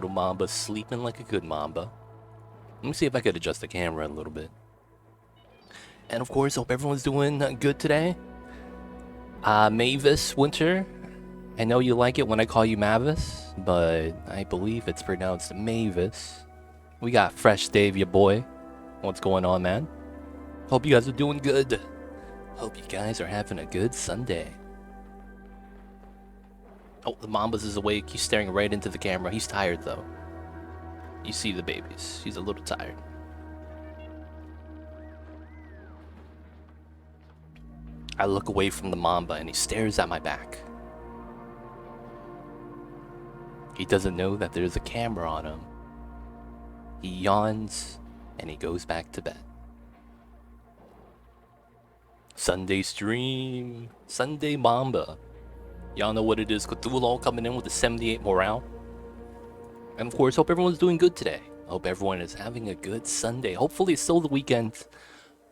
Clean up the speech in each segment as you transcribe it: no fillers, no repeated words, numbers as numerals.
Little Mamba sleeping like a good Mamba. Let me see if I could adjust the camera a little bit. And of course, hope everyone's doing good today. Mavis Winter. I know you like it when I call you Mavis, but I believe it's pronounced Mavis. We got Fresh Dave, your boy. What's going on, man? Hope you guys are doing good. Hope you guys are having a good Sunday. Oh, the Mambas is awake. He's staring right into the camera. He's tired, though. You see the babies. He's a little tired. I look away from the Mamba and he stares at my back. He doesn't know that there's a camera on him. He yawns and he goes back to bed. Sunday stream. Sunday Mamba. Y'all know what it is. Cthulhu coming in with the 78 morale. And of course, hope everyone's doing good today. Hope everyone is having a good Sunday. Hopefully it's still the weekend.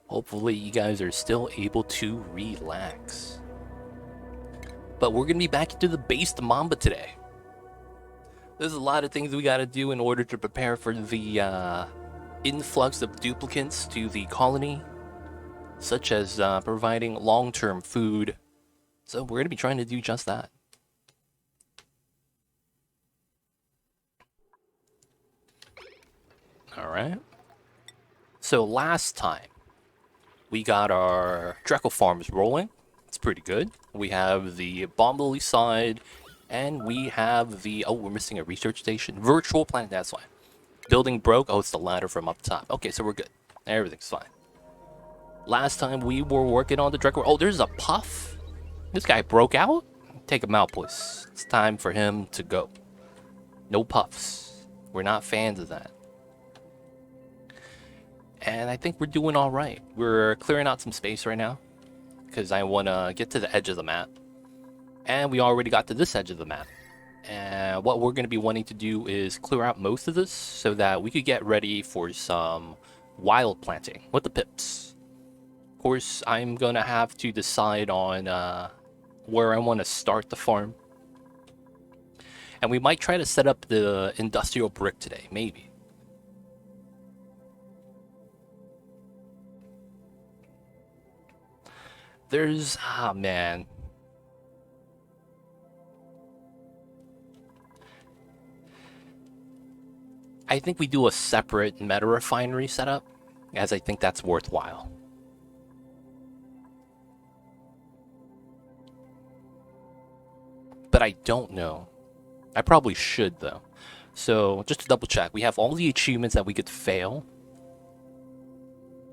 Hopefully you guys are still able to relax. But we're going to be back into the base to Mamba today. There's a lot of things we got to do in order to prepare for the influx of duplicants to the colony. Such as providing long-term food. So we're going to be trying to do just that. Alright. So last time, we got our Dreckle farms rolling. It's pretty good. We have the Bombley side, and we have the... Oh, we're missing a research station. Virtual planet, that's why. Building broke. Oh, it's the ladder from up top. Okay, so we're good. Everything's fine. Last time we were working on the Dreckle... Oh, there's a Puff? This guy broke out? Take him out, please. It's time for him to go. No Puffs. We're not fans of that. And I think we're doing all right. We're clearing out some space right now because I want to get to the edge of the map. And we already got to this edge of the map. And what we're going to be wanting to do is clear out most of this so that we could get ready for some wild planting with the pips. Of course, I'm going to have to decide on where I want to start the farm. And we might try to set up the industrial brick today, maybe. There's... Ah, man. I think we do a separate meta refinery setup, as I think that's worthwhile. But I don't know. I probably should, though. So, just to double check, we have all the achievements that we could fail.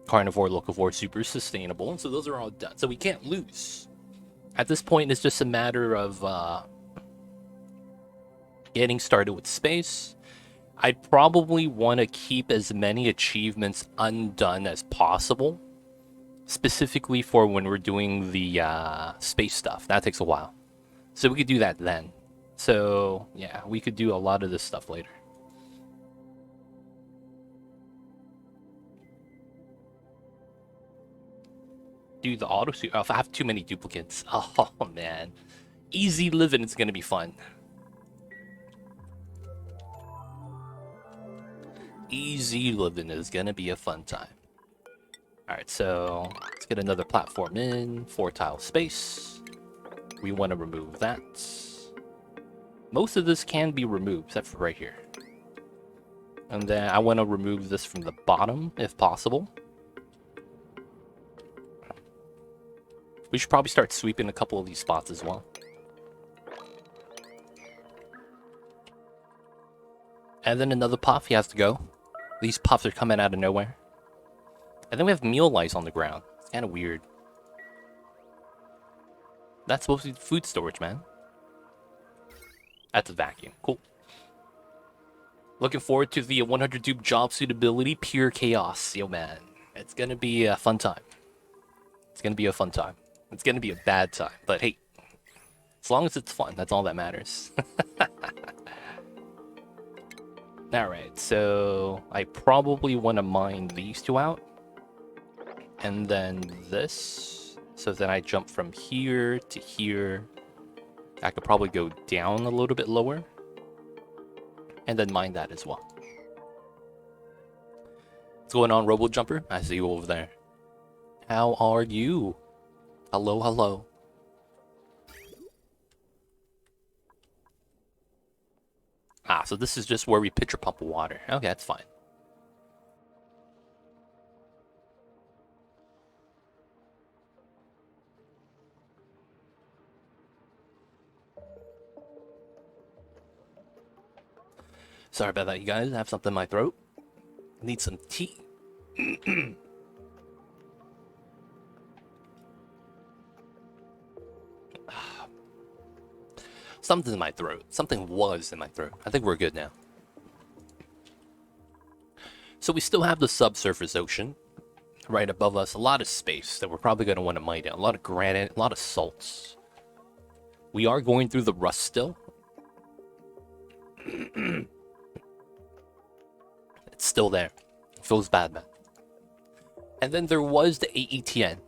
Carnivore, locavore, super sustainable. So those are all done. So we can't lose. At this point, it's just a matter of getting started with space. I'd probably want to keep as many achievements undone as possible. Specifically for when we're doing the space stuff. That takes a while. So we could do that then. So, yeah, we could do a lot of this stuff later. Do the auto suit. Oh, if I have too many duplicates. Oh, man. Easy living is going to be fun. Easy living is going to be a fun time. Alright, so let's get another platform in. 4 tile space. We want to remove that. Most of this can be removed, except for right here. And then I want to remove this from the bottom, if possible. We should probably start sweeping a couple of these spots as well. And then another puff, he has to go. These puffs are coming out of nowhere. And then we have meal lice on the ground. It's kind of weird. That's supposed to be food storage, man. That's a vacuum. Cool. Looking forward to the 100 dupe job suitability. Pure chaos. Yo, man. It's going to be a fun time. It's going to be a fun time. It's going to be a bad time. But hey, as long as it's fun, that's all that matters. Alright, so I probably want to mine these two out. And then this. So then I jump from here to here. I could probably go down a little bit lower. and then mine that as well. What's going on, Robo Jumper? I see you over there. How are you? Hello, hello. Ah, so this is just where we pitcher pump water. Okay, that's fine. Sorry about that, you guys. I have something in my throat. Need some tea. Something's in my throat. Something was in my throat. I think we're good now. So we still have the subsurface ocean right above us. A lot of space that we're probably going to want to mine down. A lot of granite, a lot of salts. We are going through the rust still. It's still there. It feels bad, man. And then there was the AETN.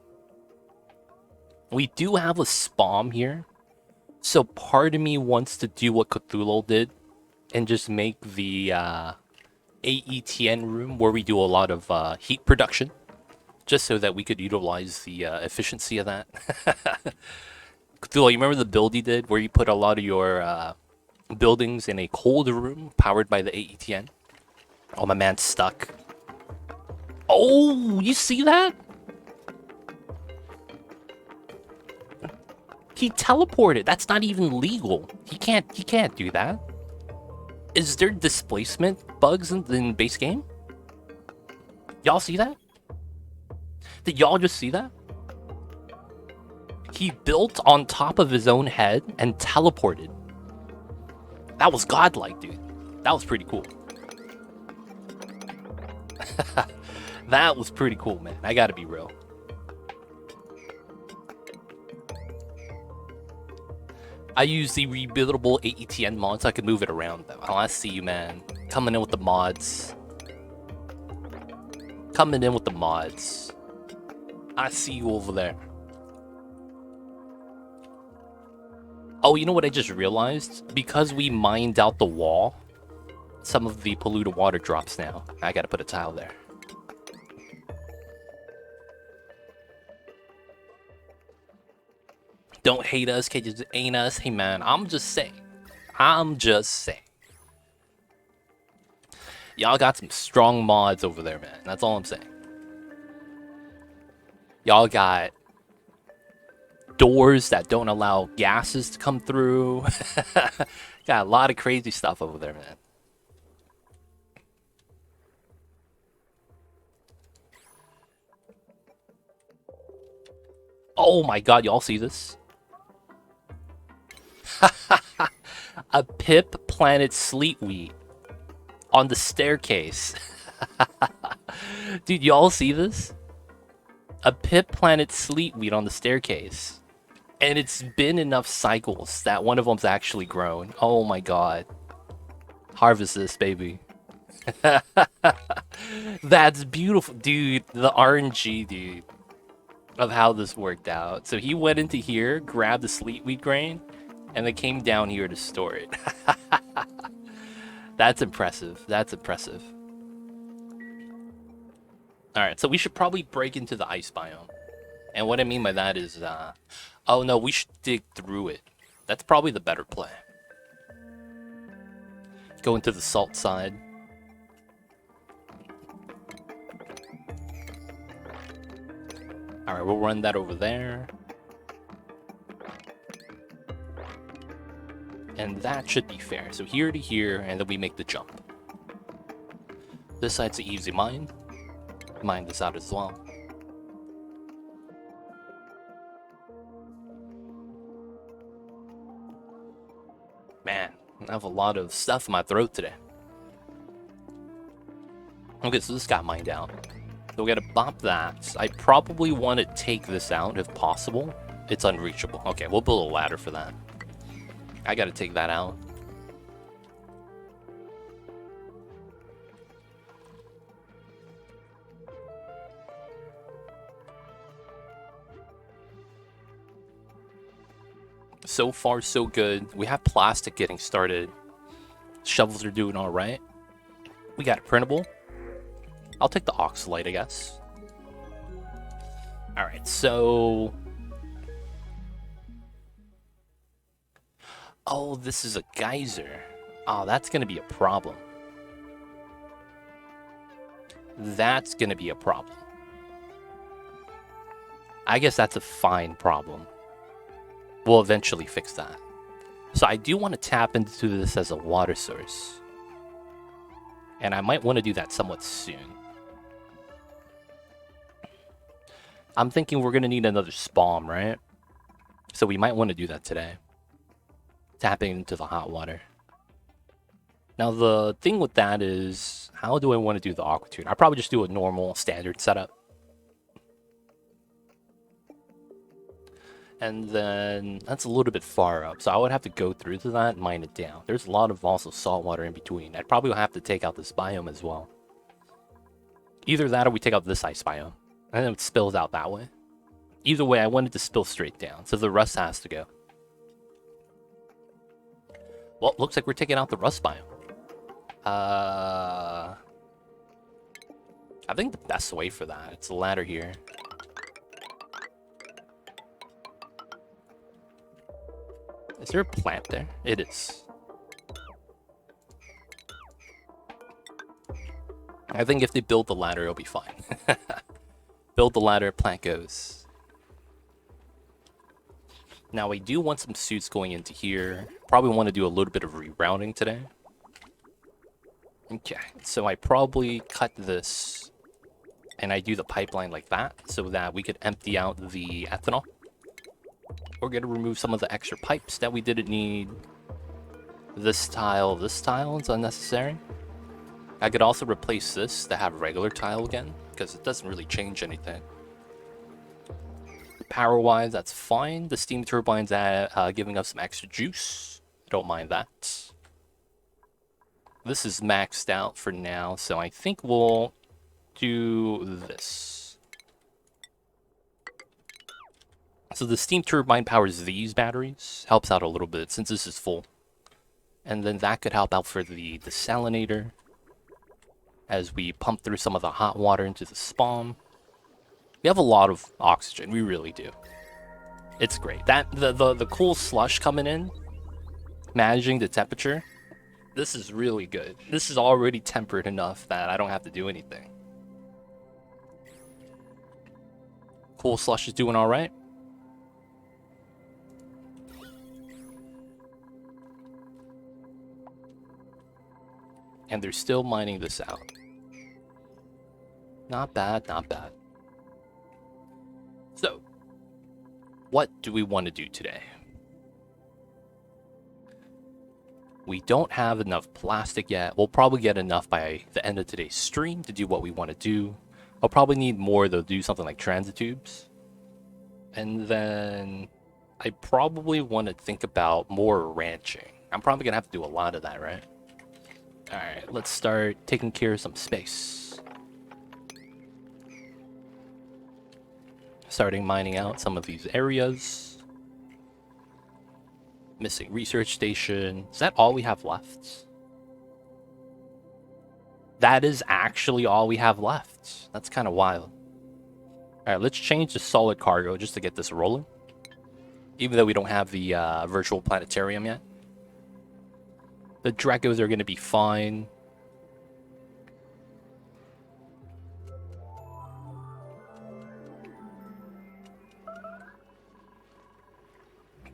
We do have a spawn here. So part of me wants to do what Cthulhu did and just make the AETN room where we do a lot of heat production, just so that we could utilize the efficiency of that. Cthulhu, you remember the build you did where you put a lot of your buildings in a cold room powered by the AETN? Oh, my man's stuck. Oh, you see that? He teleported. That's not even legal. He can't do that. Is there displacement bugs in base game? Y'all see that? Did y'all just see that? He built on top of his own head and teleported. That was godlike, dude. That was pretty cool. That was pretty cool, man. I gotta be real. I use the rebuildable AETN mod so I can move it around, though. Oh, I see you, man. Coming in with the mods. Coming in with the mods. I see you over there. Oh, you know what I just realized? Because we mined out the wall, some of the polluted water drops now. I gotta put a tile there. Don't hate us, cause it ain't us. Hey man, I'm just saying. Y'all got some strong mods over there, man. That's all I'm saying. Y'all got doors that don't allow gases to come through. Got a lot of crazy stuff over there, man. Oh my god, y'all see this? A Pip planted sleetweed on the staircase. Dude, y'all see this? A Pip planted sleetweed on the staircase. And it's been enough cycles that one of them's actually grown. Oh my god. Harvest this, baby. That's beautiful. Dude, the RNG, dude, of how this worked out. So he went into here, grabbed the sleetweed grain, and then came down here to store it. That's impressive. That's impressive. Alright, so we should probably break into the ice biome. And what I mean by that is, oh no, we should dig through it. That's probably the better play. Go into the salt side. Alright, we'll run that over there. And that should be fair. So here to here, and then we make the jump. This side's the easy mine. Mine this out as well. Man, I have a lot of stuff in my throat today. Okay, so this got mined out. So we gotta bop that. I probably want to take this out if possible. It's unreachable. Okay, we'll build a ladder for that. I gotta take that out. So far, so good. We have plastic getting started. Shovels are doing all right. We got a printable. I'll take the oxalite, I guess. All right, so... Oh, this is a geyser. Oh, that's going to be a problem. That's going to be a problem. I guess that's a fine problem. We'll eventually fix that. So I do want to tap into this as a water source. And I might want to do that somewhat soon. I'm thinking we're going to need another spawn, right? So we might want to do that today. Tapping into the hot water. Now the thing with that is, how do I want to do the aqua tune? I'll probably just do a normal standard setup. And then that's a little bit far up, so I would have to go through to that and mine it down. There's a lot of also salt water in between. I'd probably have to take out this biome as well. Either that or we take out this ice biome. And then it spills out that way. Either way, I wanted to spill straight down, so the rust has to go. Well, looks like we're taking out the rust biome. I think the best way for that, it's a ladder here. Is there a plant there? It is. I think if they build the ladder, it'll be fine. Build the ladder, plant goes. Now, I do want some suits going into here. Probably want to do a little bit of rerouting today. Okay, so I probably cut this and I do the pipeline like that so that we could empty out the ethanol. We're going to remove some of the extra pipes that we didn't need. This tile is unnecessary. I could also replace this to have regular tile again, because it doesn't really change anything. Power-wise, that's fine. The steam turbine's giving us some extra juice. I don't mind that. This is maxed out for now, so I think we'll do this. So the steam turbine powers these batteries, helps out a little bit since this is full. And then that could help out for the desalinator as we pump through some of the hot water into the spawn. We have a lot of oxygen, we really do. It's great. That the cool slush coming in, managing the temperature, this is really good. This is already tempered enough that I don't have to do anything. Cool slush is doing all right. And they're still mining this out. Not bad, not bad. So, what do we want to do today? We don't have enough plastic yet. We'll probably get enough by the end of today's stream to do what we want to do. I'll probably need more to do something like transit tubes. And then I probably want to think about more ranching. I'm probably going to have to do a lot of that, right? Alright, let's start taking care of some space. Starting mining out some of these areas. Missing research station. Is that all we have left? That is actually all we have left. That's kind of wild. Alright, let's change to solid cargo just to get this rolling. Even though we don't have the virtual planetarium yet. The Dracos are going to be fine.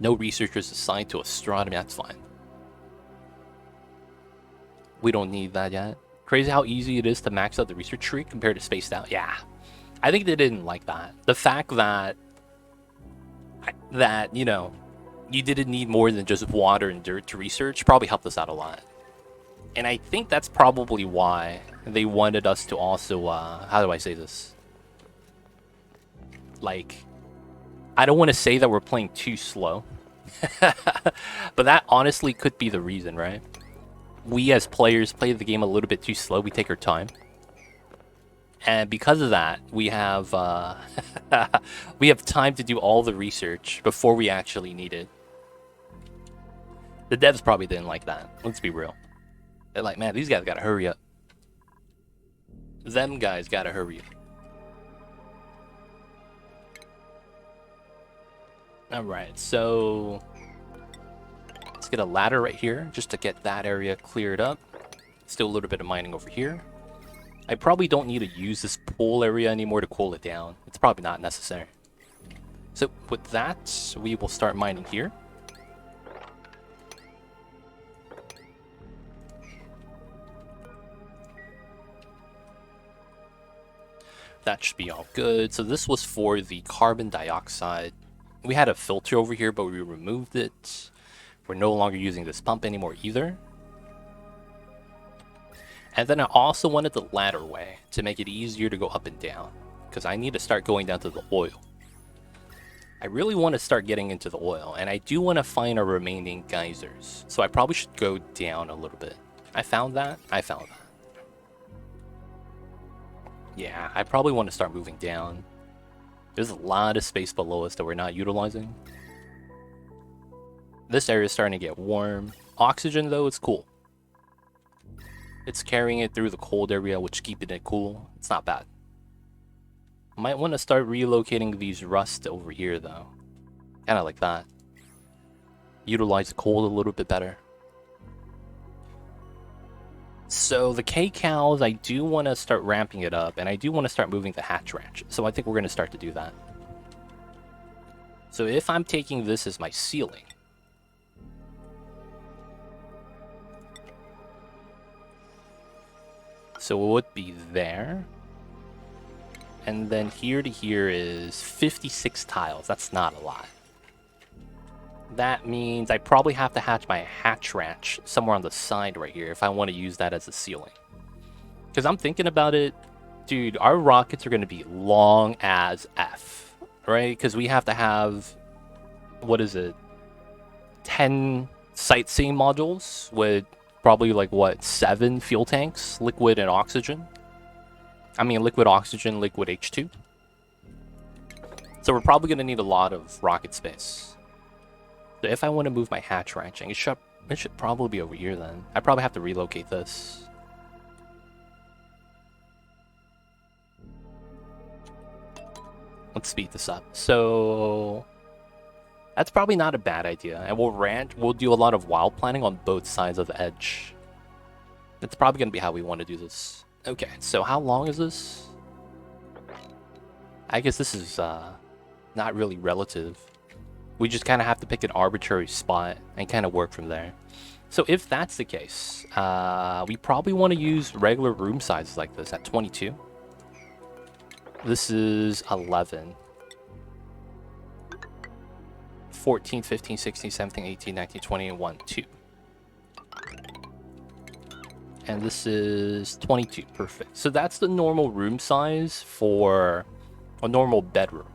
No researchers assigned to astronomy, that's fine. We don't need that yet. Crazy how easy it is to max out the research tree compared to Spaced Out. Yeah, I think they didn't like that. The fact that, you know, you didn't need more than just water and dirt to research probably helped us out a lot. And I think that's probably why they wanted us to also, how do I say this? Like, I don't want to say that we're playing too slow. But that honestly could be the reason, right? We as players play the game a little bit too slow. We take our time. And because of that, we have we have time to do all the research before we actually need it. The devs probably didn't like that. Let's be real. They're like, man, these guys gotta hurry up. Them guys gotta hurry up. Alright, so let's get a ladder right here just to get that area cleared up. Still a little bit of mining over here. I probably don't need to use this pool area anymore to cool it down. It's probably not necessary. So with that, we will start mining here. That should be all good. So this was for the carbon dioxide. We had a filter over here, but we removed it. We're no longer using this pump anymore either. And then I also wanted the ladder way to make it easier to go up and down, because I need to start going down to the oil. I really want to start getting into the oil, and I do want to find our remaining geysers. So I probably should go down a little bit. I found that. Yeah, I probably want to start moving down. There's a lot of space below us that we're not utilizing. This area is starting to get warm. Oxygen, though, it's cool. It's carrying it through the cold area, which keeping it cool. It's not bad. Might want to start relocating these rust over here, though. Kind of like that. Utilize the cold a little bit better. So the K-Cows, I do want to start ramping it up, and I do want to start moving the hatch ranch. So I think we're going to start to do that. So if I'm taking this as my ceiling, so it would be there. And then here to here is 56 tiles. That's not a lot. That means I probably have to hatch my hatch ranch somewhere on the side right here if I want to use that as a ceiling. Because I'm thinking about it, dude, our rockets are going to be long as F, right? Because we have to have, what is it, 10 sightseeing modules with probably like, what, 7 fuel tanks, liquid and oxygen? I mean, liquid oxygen, liquid H2. So we're probably going to need a lot of rocket space. So if I want to move my hatch ranching, it should probably be over here then. I probably have to relocate this. Let's speed this up. So that's probably not a bad idea. And we'll do a lot of wild planning on both sides of the edge. That's probably going to be how we want to do this. Okay, so how long is this? I guess this is not really relative. We just kind of have to pick an arbitrary spot and kind of work from there. So if that's the case, we probably want to use regular room sizes like this at 22. This is 11. 14, 15, 16, 17, 18, 19, 20, and 1, 2. And this is 22. Perfect. So that's the normal room size for a normal bedroom.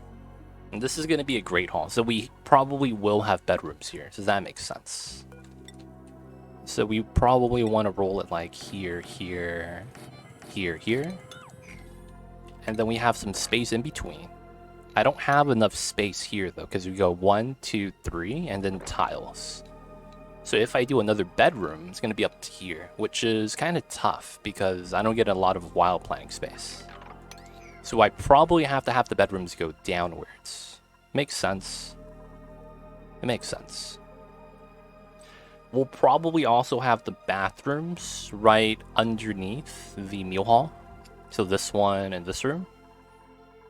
And this is going to be a great hall. So we probably will have bedrooms here. So that makes sense. So we probably want to roll it like here, here, here, here. And then we have some space in between. I don't have enough space here though, because we go 1, 2, 3, and then tiles. So if I do another bedroom, it's going to be up to here, which is kind of tough because I don't get a lot of wild planning space. So I probably have to have the bedrooms go downwards. Makes sense. It makes sense. We'll probably also have the bathrooms right underneath the meal hall. So this one and this room.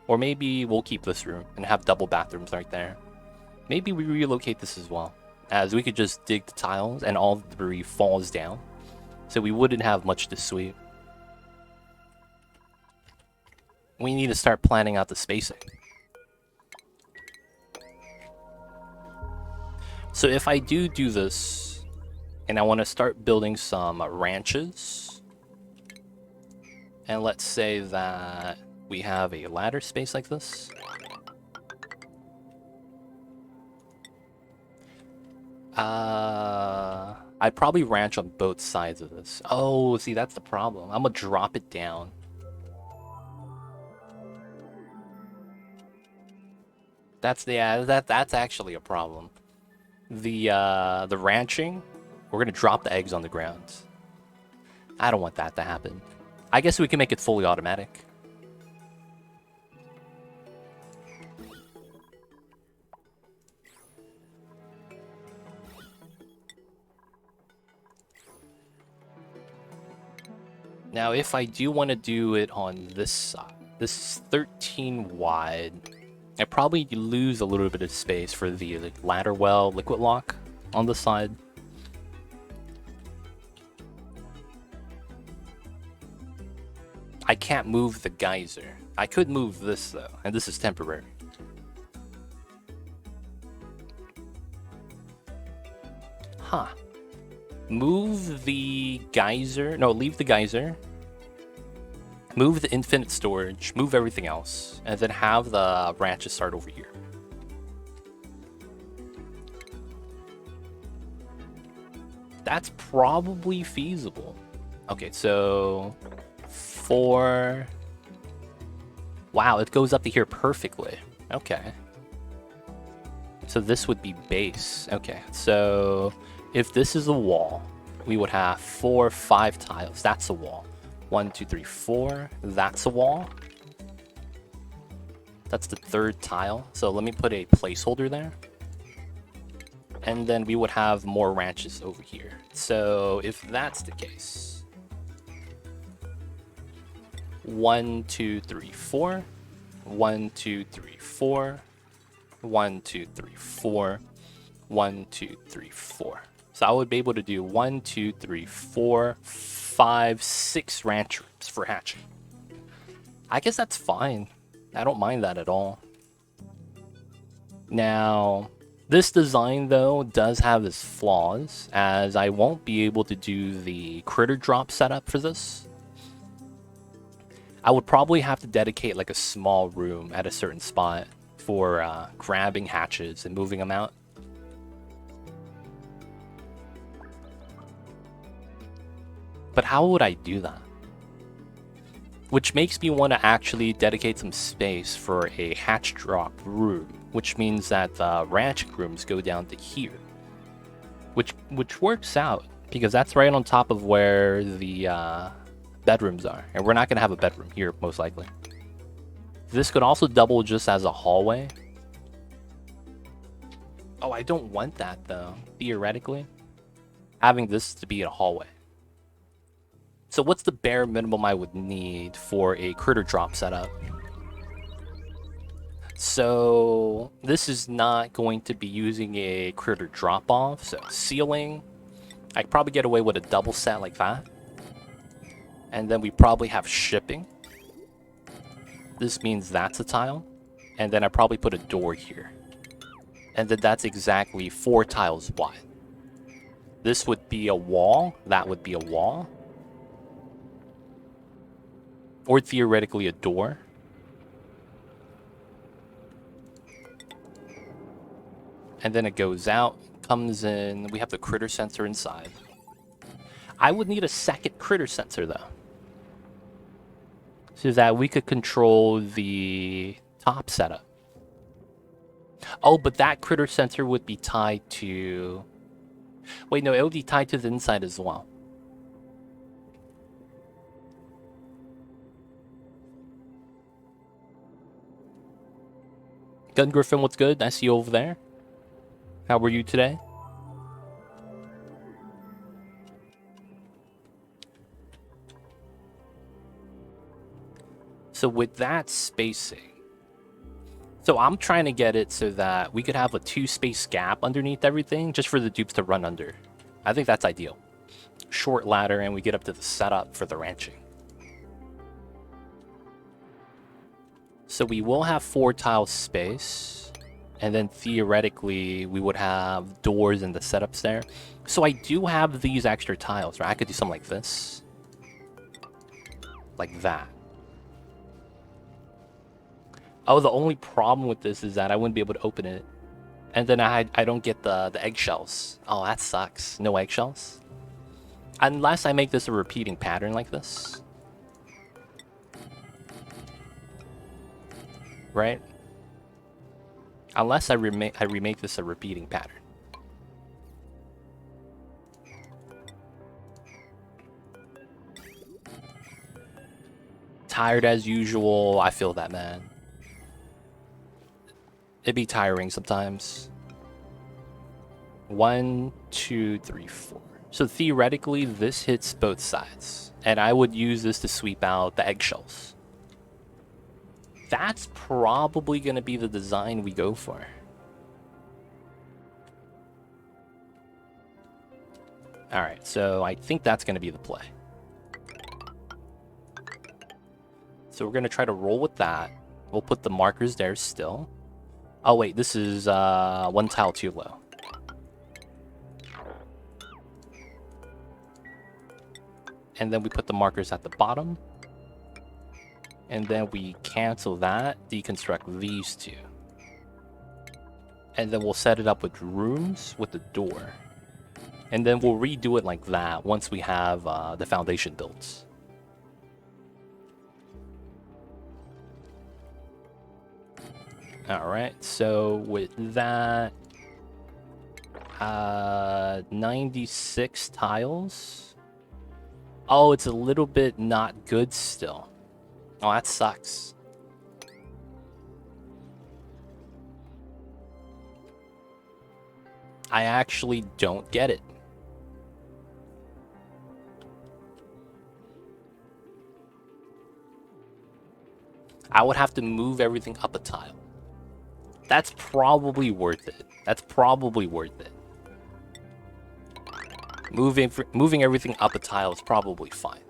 Or maybe we'll keep this room and have double bathrooms right there. Maybe we relocate this as well, as we could just dig the tiles and all the debris falls down. So we wouldn't have much to sweep. We need to start planning out the spacing. So if I do this, and I want to start building some ranches, and let's say that we have a ladder space like this. I'd probably ranch on both sides of this. Oh, see, that's the problem. I'm gonna drop it down. That's actually a problem. The ranching, we're gonna drop the eggs on the ground. I don't want that to happen. I guess we can make it fully automatic. Now, if I do want to do it on this side, this is 13 wide. I probably lose a little bit of space for the ladder well liquid lock on the side. I can't move the geyser. I could move this though, and this is temporary. Huh. Move the geyser. No, leave the geyser. Move the infinite storage. Move everything else. And then have the branches start over here. That's probably feasible. Okay, so 4. Wow, it goes up to here perfectly. Okay. So this would be base. Okay, so if this is a wall, we would have 4, 5 tiles. That's a wall. 1, 2, 3, 4. That's a wall. That's the 3rd tile. So let me put a placeholder there. And then we would have more ranches over here. So if that's the case, 1, 2, 3, 4. 1, 2, 3, 4. 1, 2, 3, 4. 1, 2, 3, 4. So I would be able to do 1, 2, 3, 4, 5, 6 ranch rooms for hatching. I guess that's fine. I don't mind that at all. Now, this design though does have its flaws, as I won't be able to do the critter drop setup for this. I would probably have to dedicate like a small room at a certain spot for grabbing hatches and moving them out. But how would I do that? Which makes me want to actually dedicate some space for a hatch drop room, which means that the ranching rooms go down to here. Which works out, because that's right on top of where the bedrooms are. And we're not going to have a bedroom here, most likely. This could also double just as a hallway. Oh, I don't want that, though, theoretically. Having this to be a hallway. So what's the bare minimum I would need for a critter drop setup? So this is not going to be using a critter drop off. So ceiling, I could probably get away with a double set like that. And then we probably have shipping. This means that's a tile. And then I probably put a door here. And then that's exactly 4 tiles wide. This would be a wall. That would be a wall. Or theoretically a door. And then it goes out, comes in. We have the critter sensor inside. I would need a second critter sensor though, so that we could control the top setup. Oh, but that critter sensor would be tied to... Wait, no, it would be tied to the inside as well. Gun Griffin, what's good? I see you over there. How were you today? So with that spacing, so I'm trying to get it so that we could have a 2-space gap underneath everything just for the dupes to run under. I think that's ideal. Short ladder and we get up to the setup for the ranching. So we will have 4 tiles space, and then theoretically we would have doors in the setups there. So I do have these extra tiles, right? I could do something like this. Like that. Oh, the only problem with this is that I wouldn't be able to open it. And then I don't get the eggshells. Oh, that sucks. No eggshells. Unless I make this a repeating pattern like this. Right? Unless I remake this a repeating pattern. tired as usual. I feel that, man. It'd be tiring sometimes. 1, 2, 3, 4. So theoretically, this hits both sides. And I would use this to sweep out the eggshells. That's probably going to be the design we go for. Alright, so I think that's going to be the play. So we're going to try to roll with that. We'll put the markers there still. Oh wait, this is 1 tile too low. And then we put the markers at the bottom. And then we cancel that, deconstruct these two. And then we'll set it up with rooms with the door. And then we'll redo it like that once we have the foundation built. Alright, so with that, 96 tiles. Oh, it's a little bit not good still. Oh, that sucks. I actually don't get it. I would have to move everything up a tile. That's probably worth it. That's probably worth it. Moving everything up a tile is probably fine.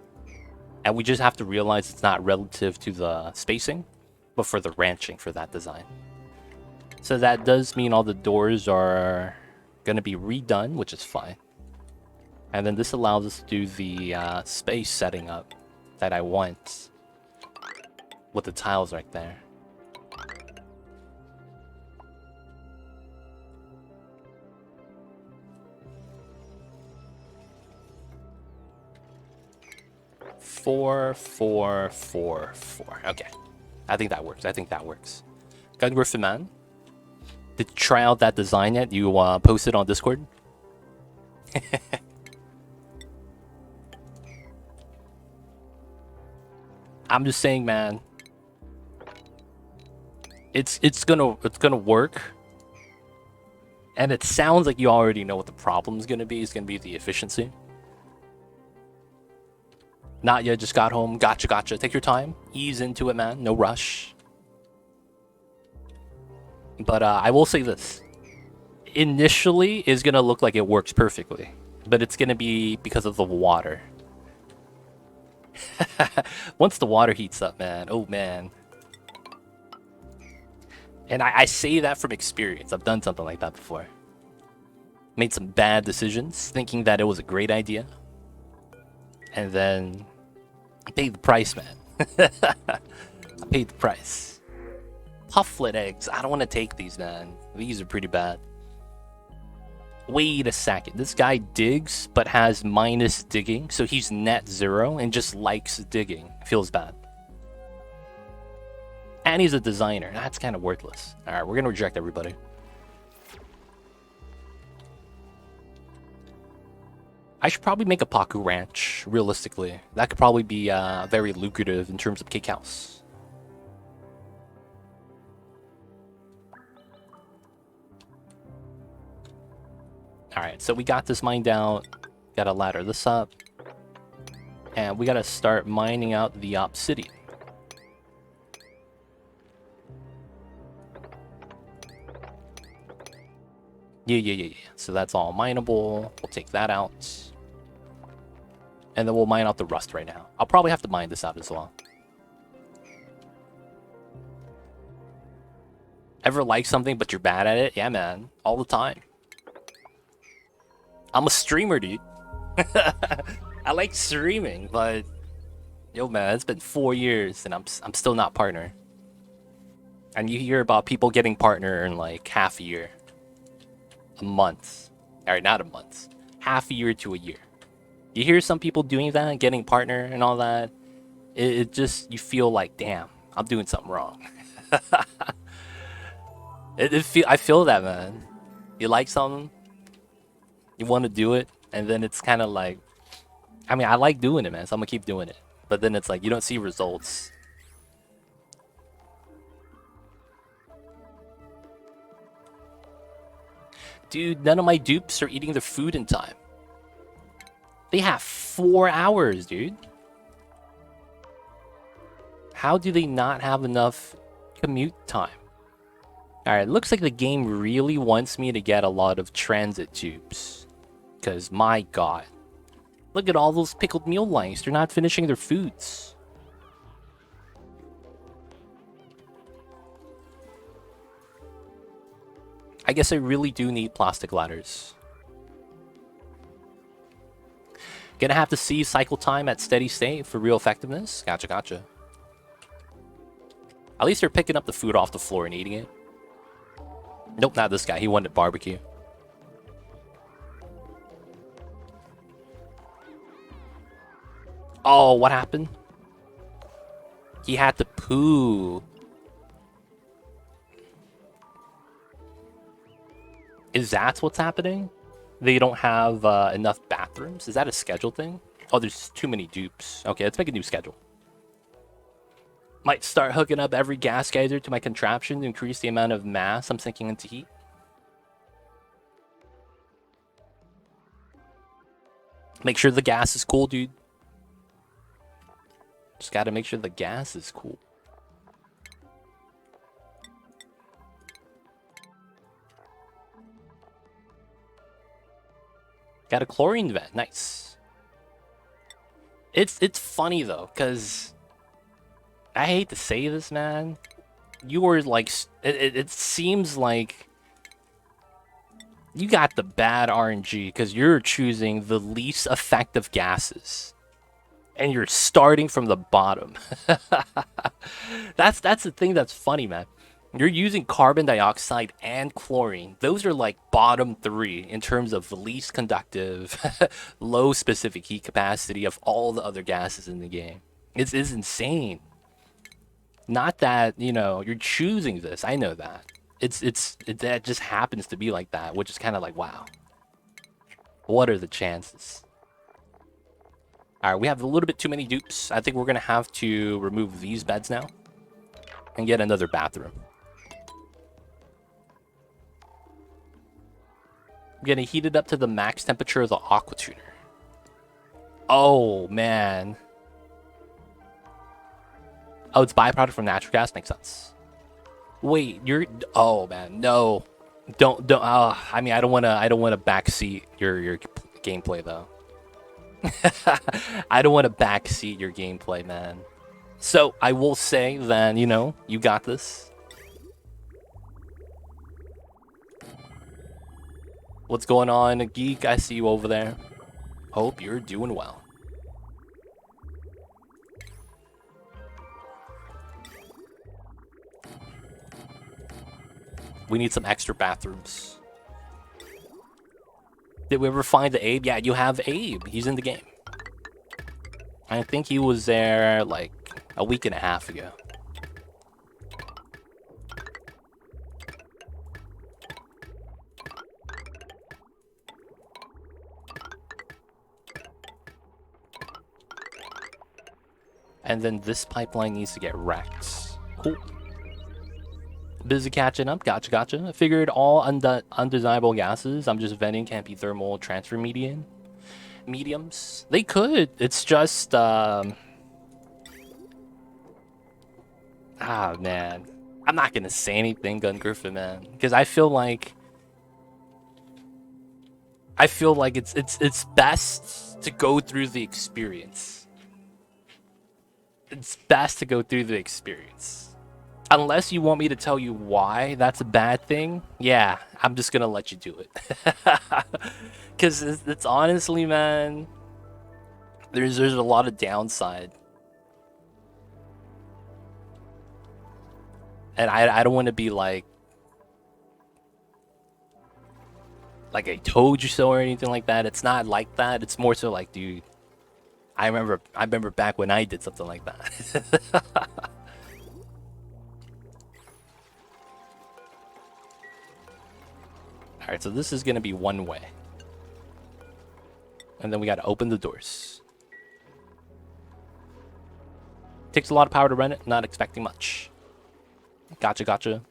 And we just have to realize it's not relative to the spacing, but for the ranching for that design. So that does mean all the doors are going to be redone, which is fine. And then this allows us to do the space setting up that I want with the tiles right there. Four, 4, 4, 4. Okay. I think that works. I think that works. Gun Griffin Man, did you try out that design yet? You posted on Discord? I'm just saying, man. It's gonna work. And it sounds like you already know what the problem's gonna be. It's gonna be the efficiency. Not yet, just got home. Gotcha, gotcha. Take your time. Ease into it, man. No rush. But I will say this. Initially, it's going to look like it works perfectly. But it's going to be because of the water. Once the water heats up, man. Oh, man. And I say that from experience. I've done something like that before. Made some bad decisions, thinking that it was a great idea. And then I paid the price, man. I paid the price. Pufflet eggs. I don't want to take these, man. These are pretty bad. Wait a second. This guy digs, but has minus digging. So he's net 0 and just likes digging. Feels bad. And he's a designer. That's kind of worthless. Alright, we're going to reject everybody. I should probably make a Paku Ranch, realistically. That could probably be very lucrative in terms of cake house. Alright, so we got this mined out. Gotta ladder this up. And we gotta start mining out the obsidian. Yeah. So that's all mineable. We'll take that out. And then we'll mine out the rust right now. I'll probably have to mine this out as well. Ever like something but you're bad at it? Yeah, man. All the time. I'm a streamer, dude. I like streaming, but... Yo, man, it's been 4 years and I'm still not partner. And you hear about people getting partner in like half a year. A month. Alright, not a month. Half a year to a year. You hear some people doing that, getting partner and all that. It just, you feel like, damn, I'm doing something wrong. I feel that, man. You like something, you want to do it, and then it's kind of like, I mean, I like doing it, man, so I'm gonna keep doing it. But then it's like, you don't see results. Dude, none of my dupes are eating their food in time. They have 4 hours, dude. How do they not have enough commute time? Alright, looks like the game really wants me to get a lot of transit dupes. Because, my god. Look at all those pickled mule lice. They're not finishing their foods. I guess I really do need plastic ladders. Gonna have to see cycle time at steady state for real effectiveness. Gotcha, gotcha. At least they're picking up the food off the floor and eating it. Nope, not this guy. He wanted barbecue. Oh, what happened? He had to poo. Is that what's happening? They don't have enough bathrooms? Is that a schedule thing? Oh, there's too many dupes. Okay, let's make a new schedule. Might start hooking up every gas geyser to my contraption to increase the amount of mass I'm sinking into heat. Make sure the gas is cool, dude. Just gotta make sure the gas is cool. Got a chlorine vent. Nice. It's funny though, because I hate to say this, man. You were like, it seems like you got the bad RNG because you're choosing the least effective gases. And you're starting from the bottom. That's the thing that's funny, man. You're using carbon dioxide and chlorine. Those are like bottom 3 in terms of the least conductive, low specific heat capacity of all the other gases in the game. It's insane. Not that, you know, you're choosing this. I know that. That just happens to be like that, which is kind of like, wow. What are the chances? Alright, we have a little bit too many dupes. I think we're going to have to remove these beds now. And get another bathroom. I'm going to heat it up to the max temperature of the aqua tuner. Oh, man. Oh, it's byproduct from natural gas? Makes sense. Wait, you're... Oh, man, no. Don't, I mean, I don't want to backseat your gameplay, though. I don't want to backseat your gameplay, man. So, I will say then, you know, you got this. What's going on, Geek? I see you over there. Hope you're doing well. We need some extra bathrooms. Did we ever find the Abe? Yeah, you have Abe. He's in the game. I think he was there like a week and a half ago. And then this pipeline needs to get wrecked. Cool. Busy catching up. Gotcha, gotcha. I figured all undesirable gases I'm just venting can't be thermal transfer mediums. They could. It's just man. I'm not gonna say anything, Gun Griffin, man, because I feel like it's best to go through the experience. It's best to go through the experience. Unless you want me to tell you why that's a bad thing, yeah, I'm just gonna let you do it. Because it's honestly, man, there's a lot of downside. And I don't want to be like I told you so or anything like that. It's not like that. It's more so like, dude, I remember back when I did something like that. Alright, so this is gonna be one way. And then we gotta open the doors. Takes a lot of power to run it, not expecting much. Gotcha, gotcha.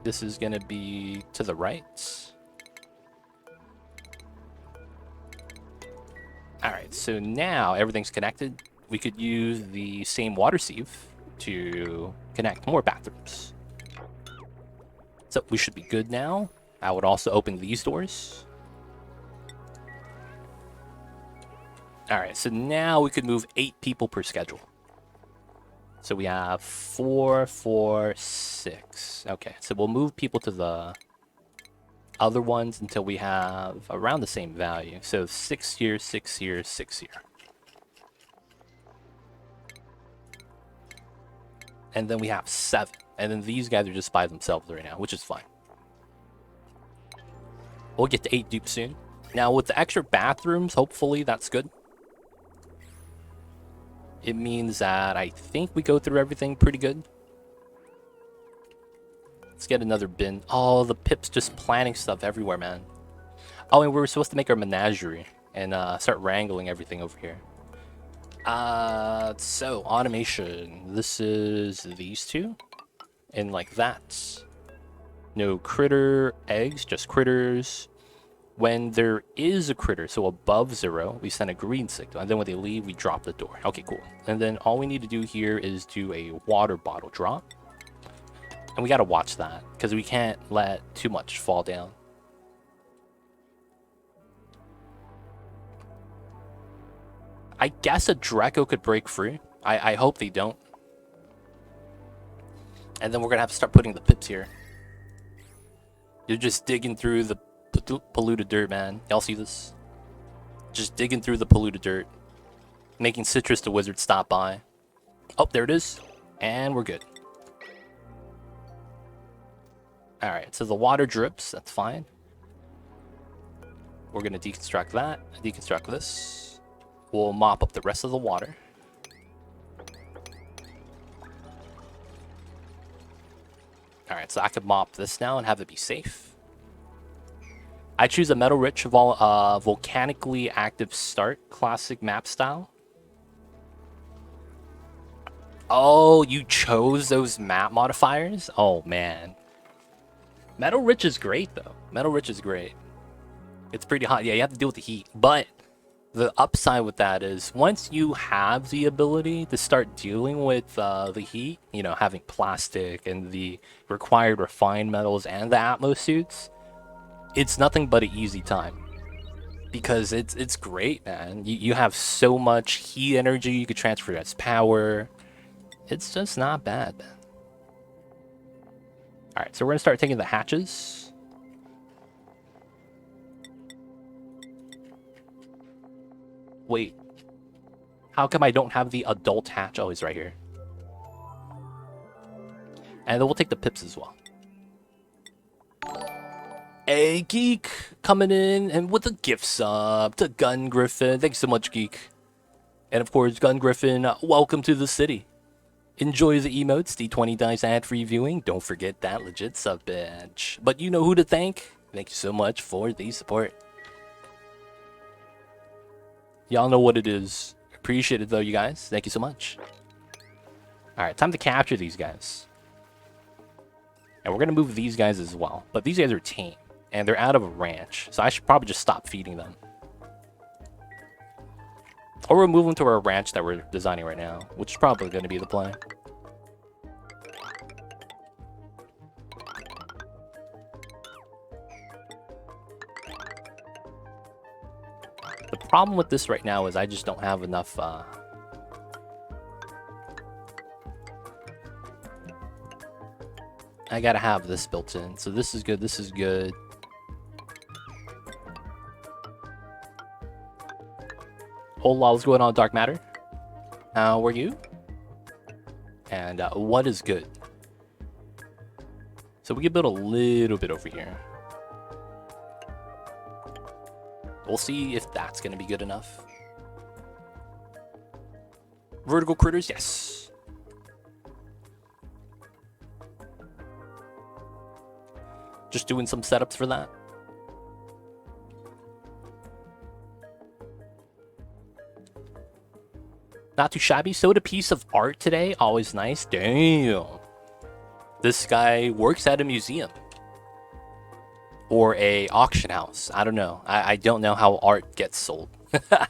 This is gonna be to the right. Alright, so now everything's connected. We could use the same water sieve to connect more bathrooms. So we should be good now. I would also open these doors. Alright, so now we could move 8 people per schedule. So we have 4, 4, 6. Okay, so we'll move people to the other ones until we have around the same value. So 6 here, 6 here, 6 here. And then we have 7. And then these guys are just by themselves right now, which is fine. We'll get to 8 dupes soon. Now with the extra bathrooms, hopefully that's good. It means that I think we go through everything pretty good. Let's get another bin. Oh, the Pip's just planting stuff everywhere, man. Oh, and we were supposed to make our menagerie and start wrangling everything over here. So automation. This is these two. And like that. No critter eggs, just critters. When there is a critter, so above 0, we send a green signal. And then when they leave, we drop the door. Okay, cool. And then all we need to do here is do a water bottle drop. And we gotta watch that, because we can't let too much fall down. I guess a Draco could break free. I hope they don't. And then we're gonna have to start putting the Pips here. You're just digging through the polluted dirt, man. Y'all see this? Just digging through the polluted dirt. Making Citrus the Wizard stop by. Oh, there it is. And we're good. Alright, so the water drips. That's fine. We're going to deconstruct that. Deconstruct this. We'll mop up the rest of the water. Alright, so I could mop this now and have it be safe. I choose a metal-rich volcanically active start, classic map style. Oh, you chose those map modifiers? Oh, man. Metal-rich is great, though. Metal-rich is great. It's pretty hot. Yeah, you have to deal with the heat. But the upside with that is once you have the ability to start dealing with the heat, you know, having plastic and the required refined metals and the Atmos suits, it's nothing but an easy time. Because it's great, man. You have so much heat energy you could transfer as power. It's just not bad, man. Alright, so we're gonna start taking the hatches. Wait. How come I don't have the adult hatch? Oh, he's right here. And then we'll take the Pips as well. Hey, Geek, coming in and with a gift sub to Gun Griffin. Thanks so much, Geek. And of course, Gun Griffin, welcome to the city. Enjoy the emotes, D20 dice ad-free viewing. Don't forget that legit sub badge. But you know who to thank. Thank you so much for the support. Y'all know what it is. Appreciate it though, you guys. Thank you so much. Alright, time to capture these guys. And we're gonna move these guys as well. But these guys are tame. And they're out of a ranch. So I should probably just stop feeding them. Or we'll move them to our ranch that we're designing right now. Which is probably going to be the play. The problem with this right now is I just don't have enough... I gotta have this built in. So this is good, this is good. Hola, what's going on, Dark Matter? How are you? And what is good? So we can build a little bit over here. We'll see if that's going to be good enough. Vertical critters, yes. Just doing some setups for that. Not too shabby. Sewed a piece of art today. Always nice. Damn. This guy works at a museum or a auction house. I don't know. I don't know how art gets sold. I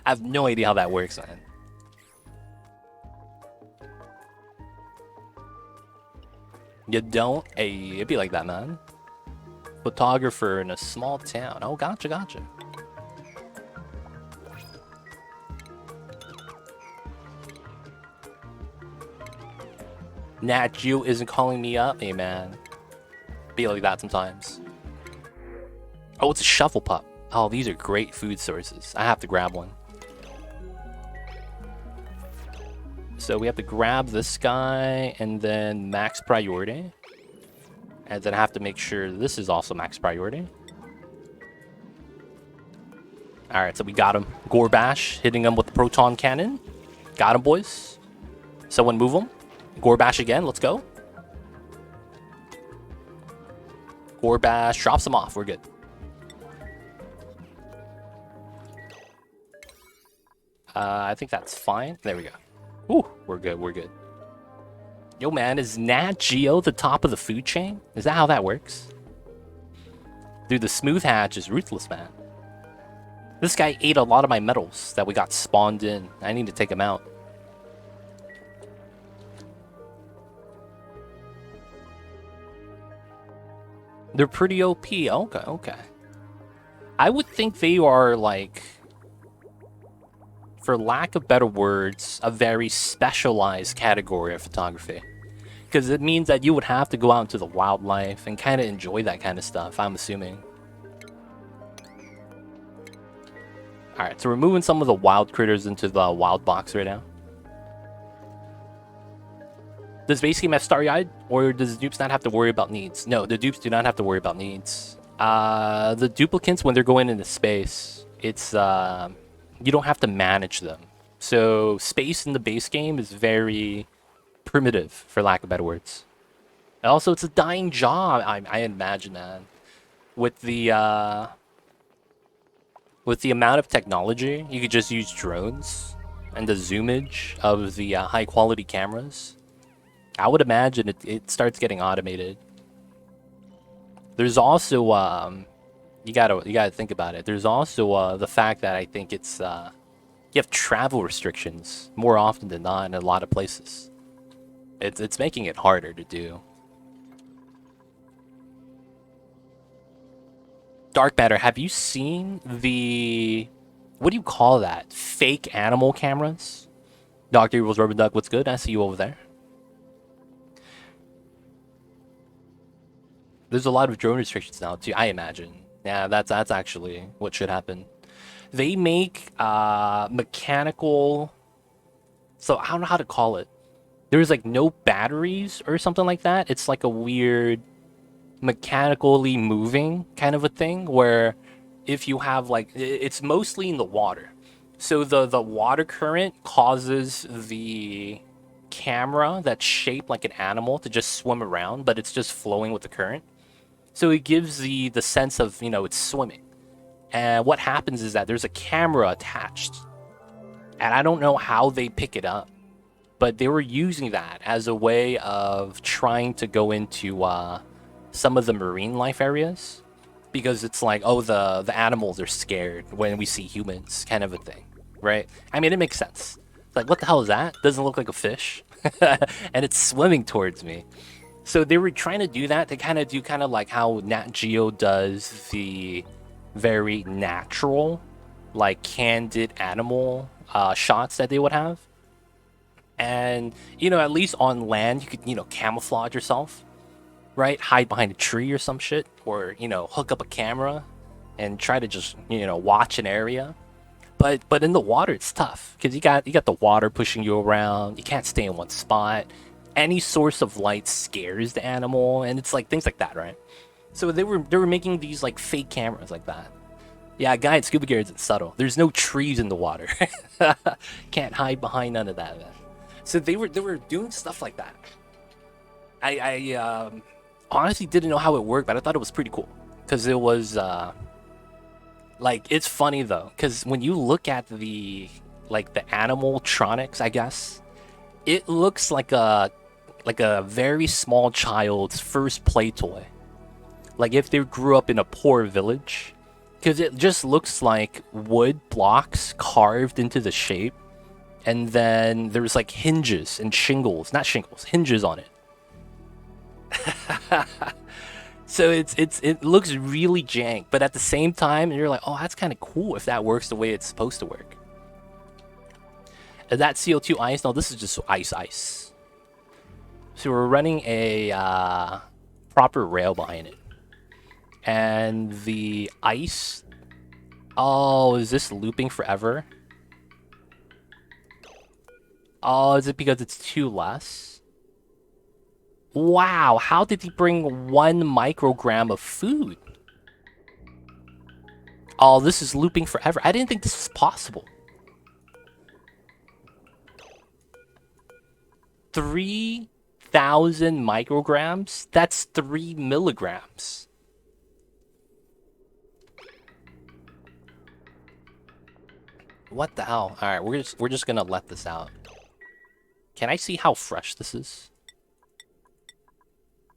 have no idea how that works, man. You don't? Hey, it'd be like that, man. Photographer in a small town. Oh, gotcha, gotcha. Nat Geo isn't calling me up. Hey, man. Be like that sometimes. Oh, it's a shuffle pup. Oh, these are great food sources. I have to grab one. So we have to grab this guy and then max priority. And then I have to make sure this is also max priority. Alright, so we got him. Gorbash hitting him with the proton cannon. Got him, boys. Someone move him. Gorbash again, let's go. Gorbash drops him off, we're good. I think that's fine. There we go. Ooh, we're good, we're good. Yo, man, is Nat Geo the top of the food chain? Is that how that works? Dude, the smooth hatch is ruthless, man. This guy ate a lot of my metals that we got spawned in. I need to take him out. They're pretty OP. Okay, okay. I would think they are, like, for lack of better words, a very specialized category of photography. Because it means that you would have to go out into the wildlife and kind of enjoy that kind of stuff, I'm assuming. Alright, so we're moving some of the wild critters into the wild box right now. Does base game have starry-eyed, or does Dupes not have to worry about needs? No, the Dupes do not have to worry about needs. The Duplicants, when they're going into space, it's, you don't have to manage them. So space in the base game is very primitive, for lack of better words. And also, it's a dying job, I imagine, man. With the amount of technology, you could just use drones and the zoomage of the high-quality cameras. I would imagine it starts getting automated. There's also you gotta think about it. There's also the fact that I think it's you have travel restrictions more often than not in a lot of places. It's making it harder to do. Dark Matter, have you seen the, what do you call that? Fake animal cameras? Dr. Evil's Rubber Duck, what's good? I see you over there. There's a lot of drone restrictions now too, I imagine. Yeah, that's actually what should happen. They make mechanical, so I don't know how to call it. There's like no batteries or something like that. It's like a weird mechanically moving kind of a thing where if you have like, it's mostly in the water. So the water current causes the camera that's shaped like an animal to just swim around, but it's just flowing with the current. So it gives the sense of, you know, it's swimming. And what happens is that there's a camera attached. And I don't know how they pick it up, but they were using that as a way of trying to go into some of the marine life areas. Because it's like, oh, the animals are scared when we see humans, kind of a thing, right? I mean, it makes sense. It's like, what the hell is that? Doesn't look like a fish. And it's swimming towards me. So they were trying to do that to kind of like how Nat Geo does the very natural, like candid animal shots that they would have. And, you know, at least on land, you could, you know, camouflage yourself, right? Hide behind a tree or some shit, or, you know, hook up a camera and try to just, you know, watch an area. But in the water, it's tough because you got the water pushing you around. You can't stay in one spot. Any source of light scares the animal, and it's like things like that, right? So they were making these like fake cameras like that. Yeah, guy at scuba gear isn't subtle. There's no trees in the water. Can't hide behind none of that, man. So they were doing stuff like that. I honestly didn't know how it worked, but I thought it was pretty cool because it was like, it's funny though, because when you look at the animaltronics, I guess it looks like a like a very small child's first play toy. Like if they grew up in a poor village, because it just looks like wood blocks carved into the shape, and then there's like hinges and shingles, not shingles, hinges on it. So it looks really jank, but at the same time, you're like, oh, that's kind of cool if that works the way it's supposed to work. Is that CO2 ice? No, this is just ice. So we're running a proper rail behind it. And the ice... Oh, is this looping forever? Oh, is it because it's 2 less? Wow, how did he bring 1 microgram of food? Oh, this is looping forever. I didn't think this was possible. 3,000 micrograms? That's 3 milligrams. What the hell? All right, we're just gonna let this out. Can I see how fresh this is?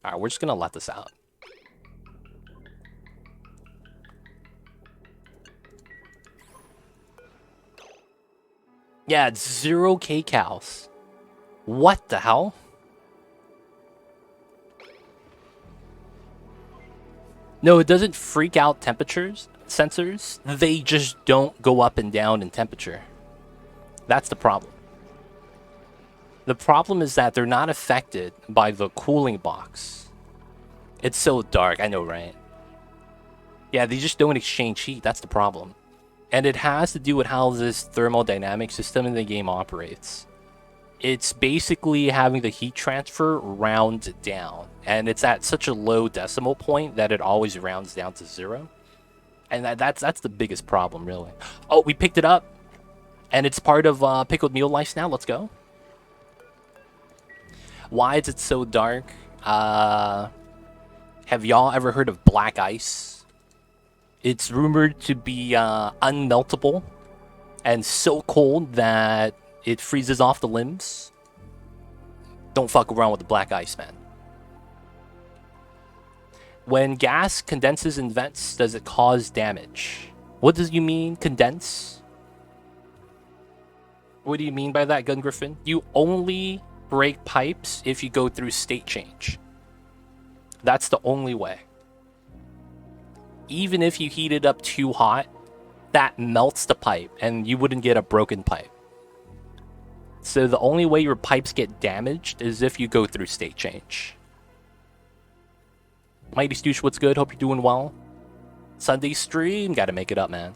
All right, we're just gonna let this out. Yeah, it's 0 kcals. What the hell? No, it doesn't freak out temperatures sensors. They just don't go up and down in temperature. That's the problem. The problem is that they're not affected by the cooling box. It's so dark, I know, right? Yeah, they just don't exchange heat, that's the problem. And it has to do with how this thermodynamic system in the game operates. It's basically having the heat transfer round down. And it's at such a low decimal point that it always rounds down to 0. And that's the biggest problem, really. Oh, we picked it up. And it's part of Pickled Meal Life now. Let's go. Why is it so dark? Have y'all ever heard of black ice? It's rumored to be unmeltable and so cold that it freezes off the limbs. Don't fuck around with the black ice, man. When gas condenses in vents, does it cause damage? What does you mean, condense? What do you mean by that, Gun Griffin? You only break pipes if you go through state change. That's the only way. Even if you heat it up too hot, that melts the pipe and you wouldn't get a broken pipe. So the only way your pipes get damaged is if you go through state change. Mighty Stoosh, what's good? Hope you're doing well. Sunday stream, gotta make it up, man.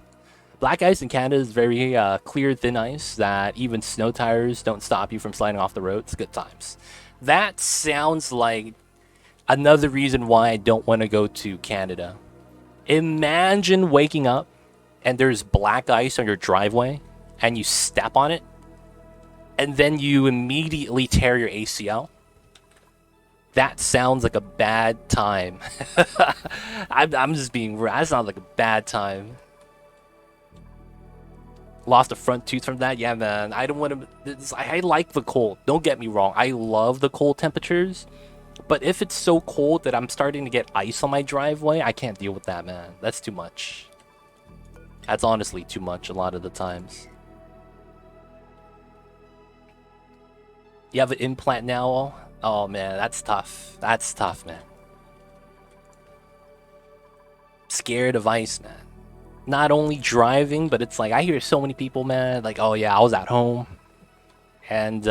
Black ice in Canada is very clear, thin ice that even snow tires don't stop you from sliding off the road. It's good times. That sounds like another reason why I don't want to go to Canada. Imagine waking up and there's black ice on your driveway and you step on it and then you immediately tear your ACL. That sounds like a bad time. I'm just being real. That sounds like a bad time. Lost a front tooth from that? Yeah, man. I don't want to... I like the cold. Don't get me wrong. I love the cold temperatures. But if it's so cold that I'm starting to get ice on my driveway, I can't deal with that, man. That's too much. That's honestly too much a lot of the times. You have an implant now? Oh, man. That's tough. That's tough, man. Scared of ice, man. Not only driving, but it's like I hear so many people, man, like, oh yeah, I was at home. And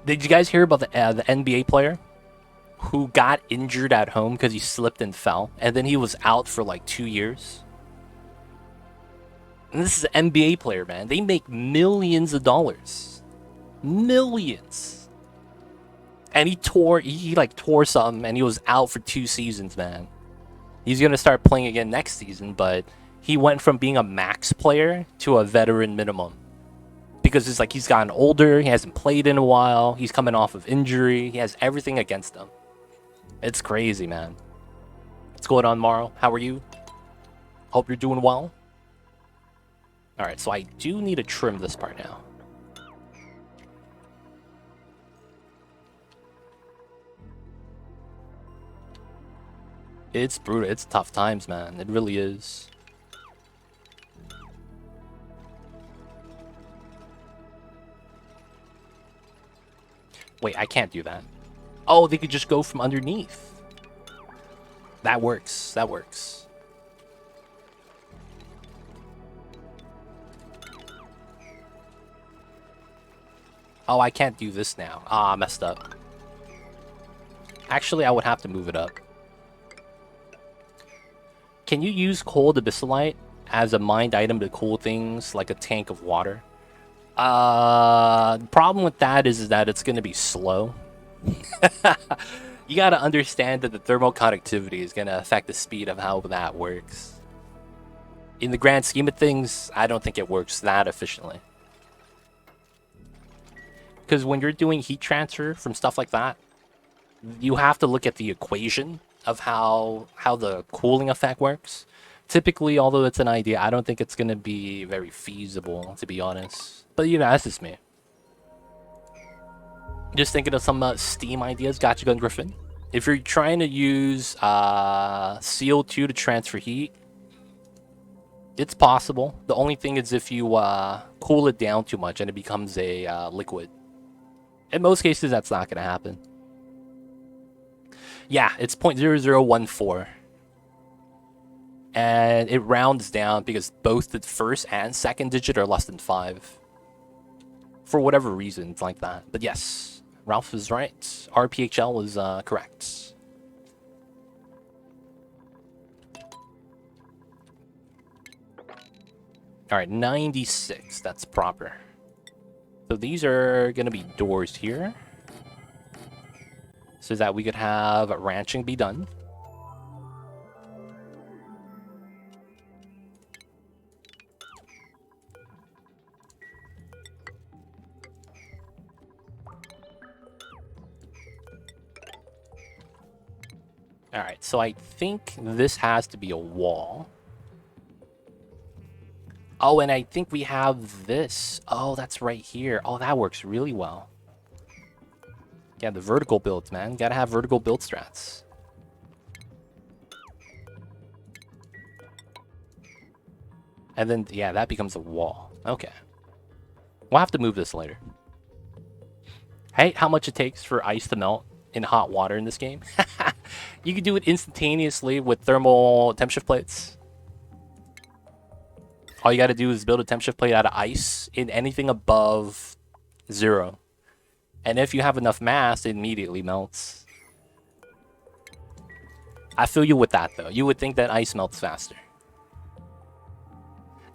did you guys hear about the NBA player who got injured at home because he slipped and fell, and then he was out for like 2 years? And this is an NBA player, man. They make millions of dollars. Millions. And he tore something, and he was out for 2 seasons, man. He's going to start playing again next season, but he went from being a max player to a veteran minimum. Because it's like he's gotten older, he hasn't played in a while, he's coming off of injury, he has everything against him. It's crazy, man. What's going on, Morrow? How are you? Hope you're doing well. Alright, so I do need to trim this part now. It's brutal. It's tough times, man. It really is. Wait, I can't do that. Oh, they could just go from underneath. That works. That works. Oh, I can't do this now. Ah, messed up. Actually, I would have to move it up. Can you use cold abyssalite as a mined item to cool things like a tank of water? The problem with that is that it's going to be slow. You got to understand that the thermal conductivity is going to affect the speed of how that works. In the grand scheme of things, I don't think it works that efficiently. Because when you're doing heat transfer from stuff like that, you have to look at the equation of how the cooling effect works. Typically, although it's an idea, I don't think it's going to be very feasible, to be honest. But, you know, that's just me. Just thinking of some Steam ideas. Gotcha Gun Griffin. If you're trying to use CO2 to transfer heat, it's possible. The only thing is if you cool it down too much and it becomes a liquid. In most cases, that's not going to happen. Yeah, it's 0.0014. And it rounds down because both the first and second digit are less than 5. For whatever reason, it's like that. But yes, Ralph is right. RPHL was correct. Alright, 96. That's proper. So these are going to be doors here. So that we could have ranching be done. Alright, so I think this has to be a wall. Oh, and I think we have this. Oh, that's right here. Oh, that works really well. Yeah, the vertical builds, man. Gotta have vertical build strats. And then, yeah, that becomes a wall. Okay. We'll have to move this later. Hey, how much it takes for ice to melt in hot water in this game? You can do it instantaneously with thermal temp shift plates. All you gotta do is build a temp shift plate out of ice in anything above 0. And if you have enough mass, it immediately melts. I feel you with that, though. You would think that ice melts faster.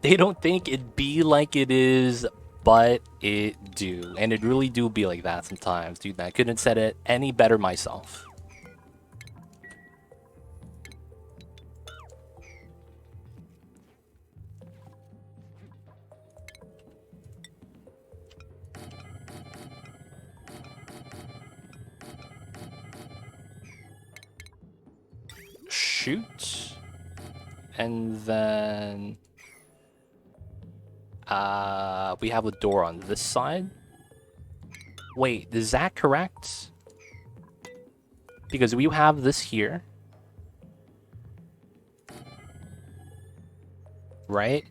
They don't think it be like it is, but it do. And it really do be like that sometimes, dude. I couldn't have said it any better myself. Shoot. And then we have a door on this side. Wait, is that correct? Because we have this here. Right?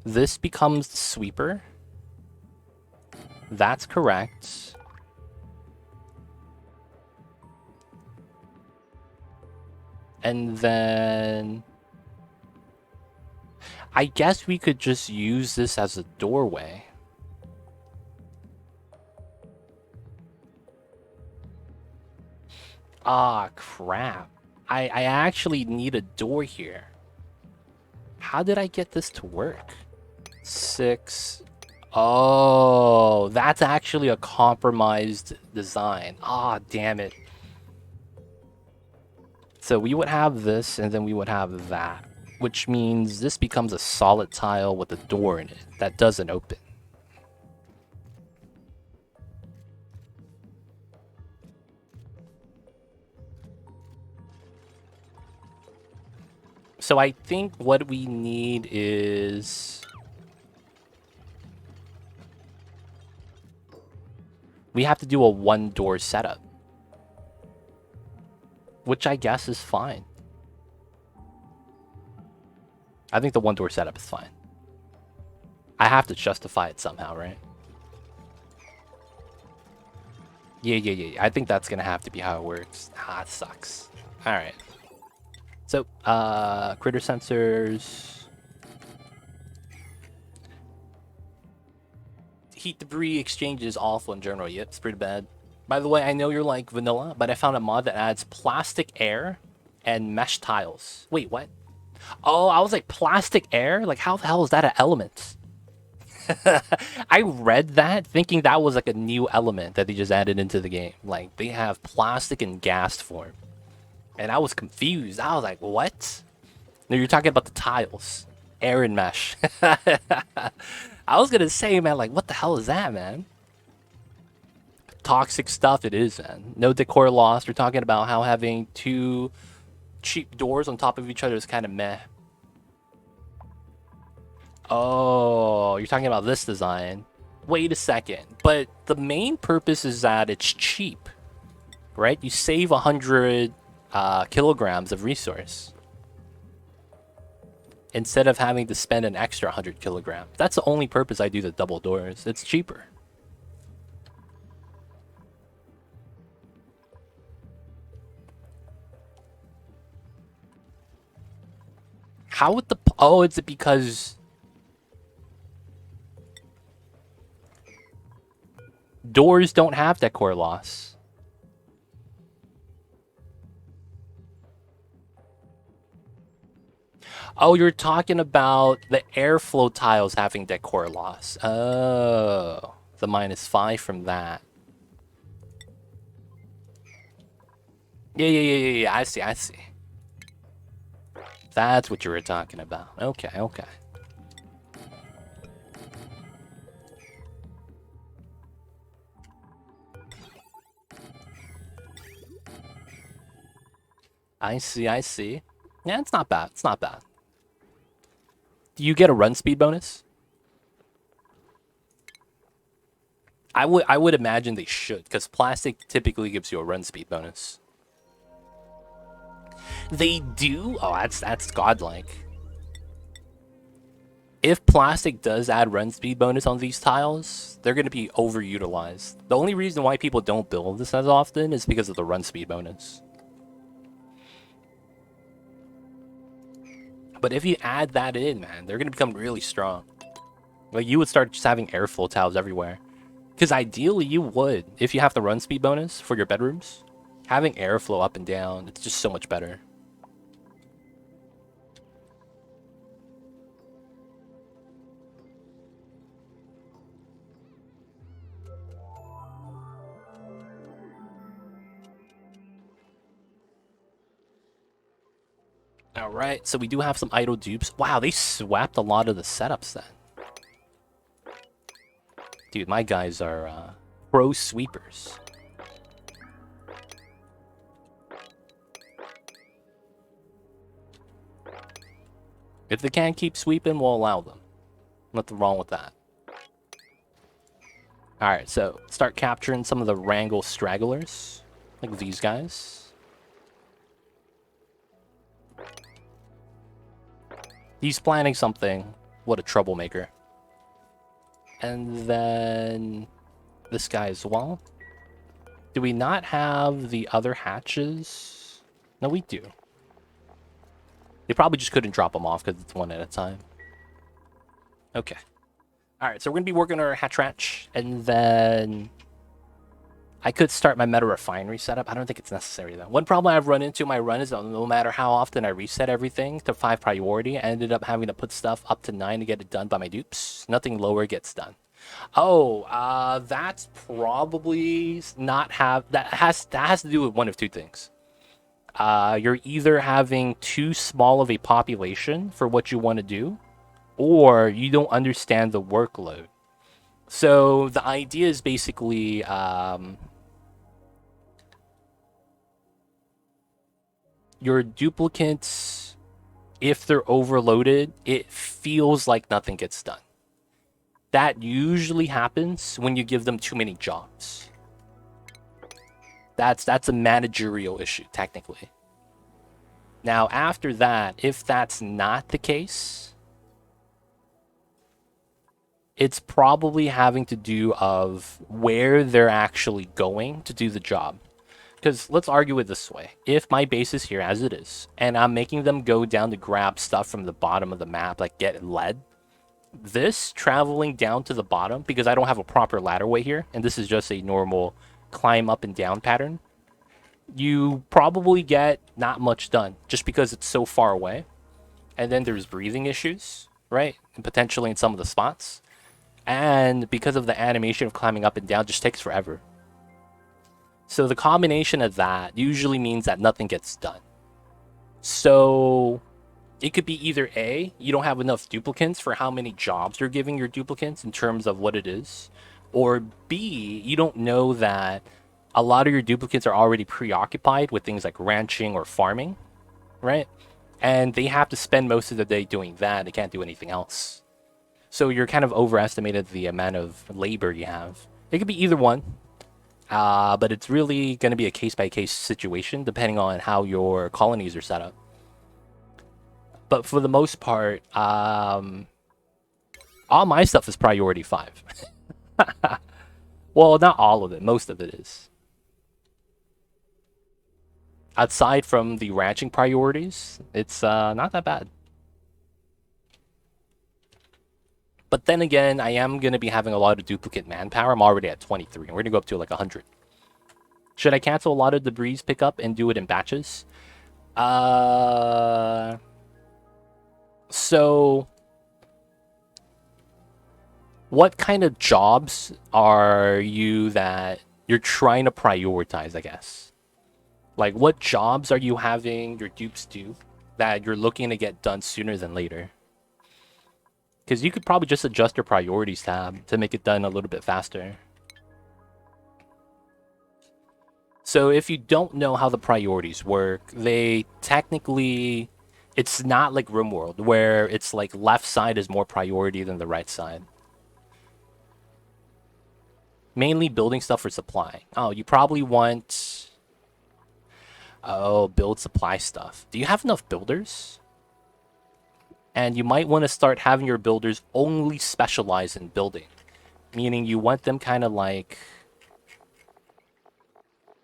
This becomes the sweeper. That's correct. And then I guess we could just use this as a doorway. Ah, crap. I actually need a door here. How did I get this to work? 6. Oh, that's actually a compromised design. Ah, damn it. So we would have this, and then we would have that. Which means this becomes a solid tile with a door in it that doesn't open. So I think what we need is... we have to do a one-door setup. Which I guess is fine. I think the one door setup is fine. I have to justify it somehow, right? Yeah. I think that's gonna have to be how it works. Ah, it sucks. Alright. So, critter sensors. Heat debris exchange is awful in general. Yep, it's pretty bad. By the way, I know you're like vanilla, but I found a mod that adds plastic air and mesh tiles. Wait, what? Oh, I was like, plastic air? Like, how the hell is that an element? I read that thinking that was like a new element that they just added into the game. Like, they have plastic in gas form. And I was confused. I was like, what? No, you're talking about the tiles. Air and mesh. I was gonna say, man, like, what the hell is that, man? Toxic stuff it is, man. No decor loss. We're talking about how having two cheap doors on top of each other is kind of meh. Oh, you're talking about this design. Wait a second. But the main purpose is that it's cheap, right? You save 100 kilograms of resource instead of having to spend an extra 100 kilograms. That's the only purpose I do the double doors. It's cheaper. How would the... Oh, is it because... doors don't have decor loss. Oh, you're talking about the airflow tiles having decor loss. Oh, the -5 from that. Yeah. I see. That's what you were talking about. Okay. I see. Yeah, it's not bad. Do you get a run speed bonus? I would imagine they should, because plastic typically gives you a run speed bonus. They do? Oh, that's godlike. If plastic does add run speed bonus on these tiles, they're going to be overutilized. The only reason why people don't build this as often is because of the run speed bonus. But if you add that in, man, they're going to become really strong. Like, you would start just having airflow tiles everywhere. Because ideally, you would, if you have the run speed bonus for your bedrooms, having airflow up and down, it's just so much better. Alright, so we do have some idle dupes. Wow, they swapped a lot of the setups then. Dude, my guys are pro sweepers. If they can't keep sweeping, we'll allow them. Nothing wrong with that. Alright, so start capturing some of the wrangle stragglers. Like these guys. He's planning something. What a troublemaker. And then this guy as well. Do we not have the other hatches? No, we do. They probably just couldn't drop them off because it's one at a time. Okay. Alright, so we're going to be working on our hatch, and then I could start my meta refinery setup. I don't think it's necessary, though. One problem I've run into in my run is that no matter how often I reset everything to 5 priority, I ended up having to put stuff up to 9 to get it done by my dupes. Nothing lower gets done. Oh, that's probably not have... That has to do with one of two things. You're either having too small of a population for what you want to do, or you don't understand the workload. So the idea is basically your duplicates, if they're overloaded, it feels like nothing gets done. That usually happens when you give them too many jobs. That's a managerial issue, technically. Now, after that, if that's not the case, it's probably having to do of where they're actually going to do the job. Because let's argue it this way. If my base is here as it is, and I'm making them go down to grab stuff from the bottom of the map, like get lead, this traveling down to the bottom, because I don't have a proper ladder way here, and this is just a normal climb up and down pattern, you probably get not much done just because it's so far away. And then there's breathing issues, right? And potentially in some of the spots. And because of the animation of climbing up and down, just takes forever. So the combination of that usually means that nothing gets done. So it could be either A, you don't have enough duplicants for how many jobs you're giving your duplicants in terms of what it is, or B, you don't know that a lot of your duplicants are already preoccupied with things like ranching or farming, right? And they have to spend most of the day doing that. They can't do anything else. So you're kind of overestimated the amount of labor you have. It could be either one, but it's really going to be a case-by-case situation depending on how your colonies are set up. But for the most part, all my stuff is priority 5. Well, not all of it. Most of it is. Aside from the ranching priorities, it's not that bad. But then again, I am going to be having a lot of duplicate manpower. I'm already at 23, and we're going to go up to like 100. Should I cancel a lot of debris pickup and do it in batches? So what kind of jobs are you that you're trying to prioritize, I guess? Like, what jobs are you having your dupes do that you're looking to get done sooner than later? Because you could probably just adjust your priorities tab to make it done a little bit faster. So if you don't know how the priorities work, they technically... It's not like RimWorld, where it's like left side is more priority than the right side. Mainly building stuff for supply. Oh, you probably want... Oh, build supply stuff. Do you have enough builders? And you might want to start having your builders only specialize in building. Meaning you want them kind of like...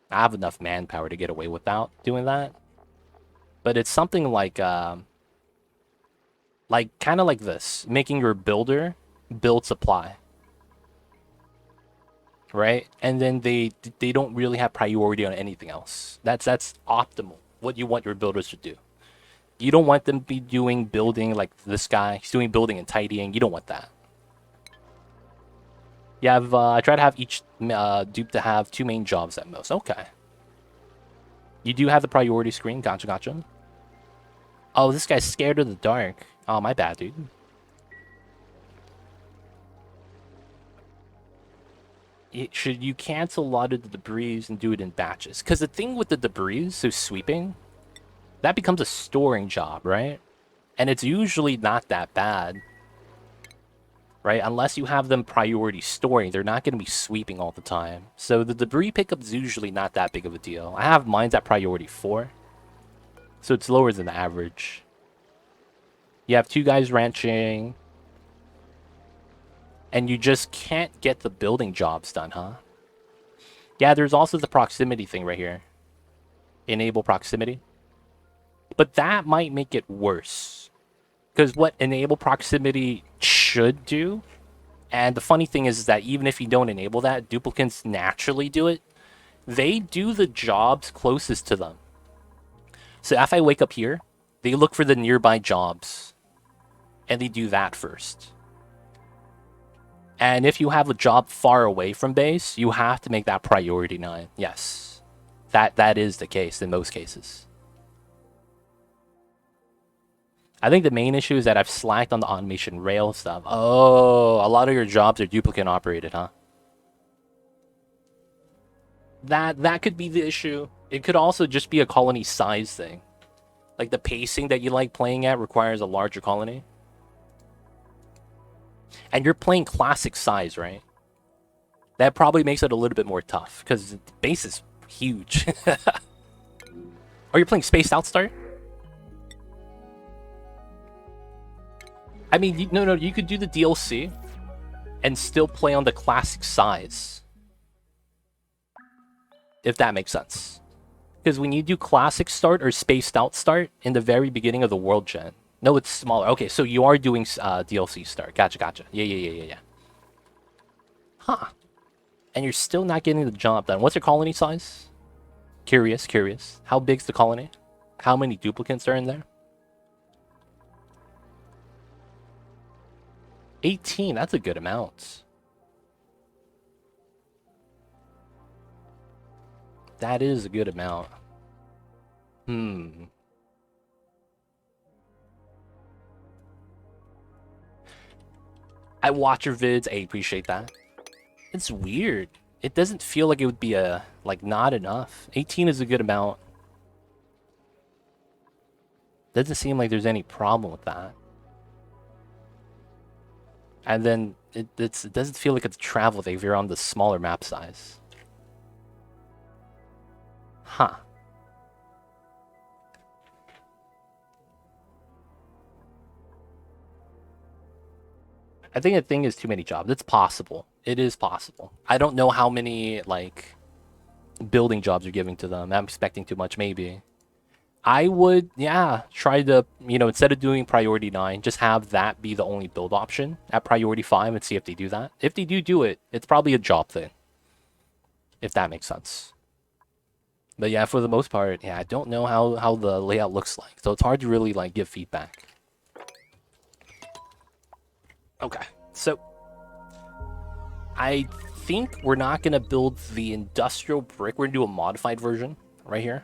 I have enough manpower to get away without doing that. But it's something like kind of like this. Making your builder build supply. Right? And then they don't really have priority on anything else. That's optimal. What you want your builders to do. You don't want them to be doing building like this guy. He's doing building and tidying. You don't want that. You have, I try to have each dupe to have 2 main jobs at most. Okay. You do have the priority screen. Gotcha, gotcha. Oh, this guy's scared of the dark. Oh, my bad, dude. Should you cancel a lot of the debris and do it in batches? Because the thing with the debris, so sweeping, that becomes a storing job, right? And it's usually not that bad, right? Unless you have them priority storing, they're not going to be sweeping all the time. So the debris pickup is usually not that big of a deal. I have mine at priority 4, so it's lower than the average. You have 2 guys ranching. And you just can't get the building jobs done, huh? Yeah, there's also the proximity thing right here. Enable proximity. But that might make it worse. Because what enable proximity should do, and the funny thing is that even if you don't enable that, duplicants naturally do it. They do the jobs closest to them. So if I wake up here, they look for the nearby jobs. And they do that first. And if you have a job far away from base, you have to make that priority 9. Yes. That is the case in most cases. I think the main issue is that I've slacked on the automation rail stuff. Oh, a lot of your jobs are duplicate operated, huh? That could be the issue. It could also just be a colony size thing. Like the pacing that you like playing at requires a larger colony. And you're playing classic size, right? That probably makes it a little bit more tough, because the base is huge. Are you playing Spaced Out Start? I mean, no, you could do the DLC and still play on the classic size. If that makes sense. Because when you do classic start or spaced out start in the very beginning of the world gen. No, it's smaller. Okay, so you are doing DLC start. Gotcha. Yeah. Huh. And you're still not getting the job done. What's your colony size? Curious. How big's the colony? How many duplicants are in there? 18, that's a good amount. That is a good amount. I watch your vids. I appreciate that. It's weird. It doesn't feel like it would be not enough. 18 is a good amount. Doesn't seem like there's any problem with that. And then it doesn't feel like it's travel if you're on the smaller map size. Huh. I think the thing is too many jobs. It's possible. It is possible. I don't know how many, building jobs you're giving to them. I'm expecting too much, maybe. I would, try to, instead of doing priority 9, just have that be the only build option at priority 5 and see if they do that. If they do it, it's probably a job thing. If that makes sense. But yeah, for the most part, I don't know how the layout looks like. So it's hard to really, give feedback. Okay, so I think we're not going to build the industrial brick. We're going to do a modified version right here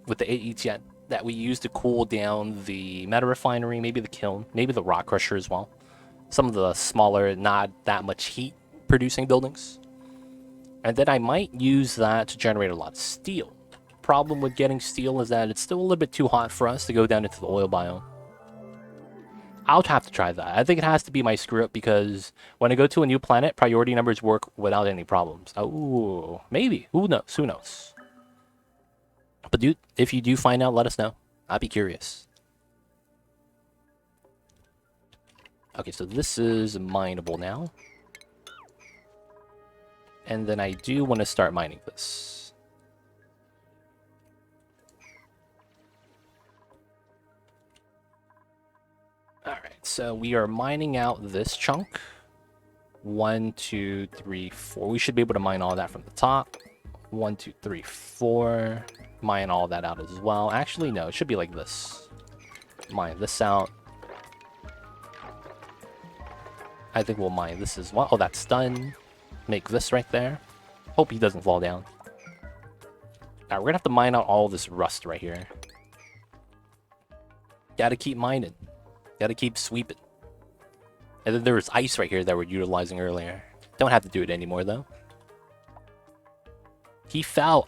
with the AETN that we use to cool down the meta refinery, maybe the kiln, maybe the rock crusher as well. Some of the smaller, not that much heat producing buildings. And then I might use that to generate a lot of steel. Problem with getting steel is that it's still a little bit too hot for us to go down into the oil biome. I'll have to try that. I think it has to be my screw up because when I go to a new planet, priority numbers work without any problems. Oh, maybe. Who knows? But dude, if you do find out, let us know. I'd be curious. Okay, so this is mineable now. And then I do want to start mining this. Alright, so we are mining out this chunk. 1, 2, 3, 4. We should be able to mine all that from the top. 1, 2, 3, 4. Mine all that out as well. Actually, no, it should be like this. Mine this out. I think we'll mine this as well. Oh, that's done. Make this right there. Hope he doesn't fall down. Now, we're gonna have to mine out all this rust right here. Gotta keep mining. Gotta keep sweeping. And then there was ice right here that we're utilizing earlier. Don't have to do it anymore, though. He fell.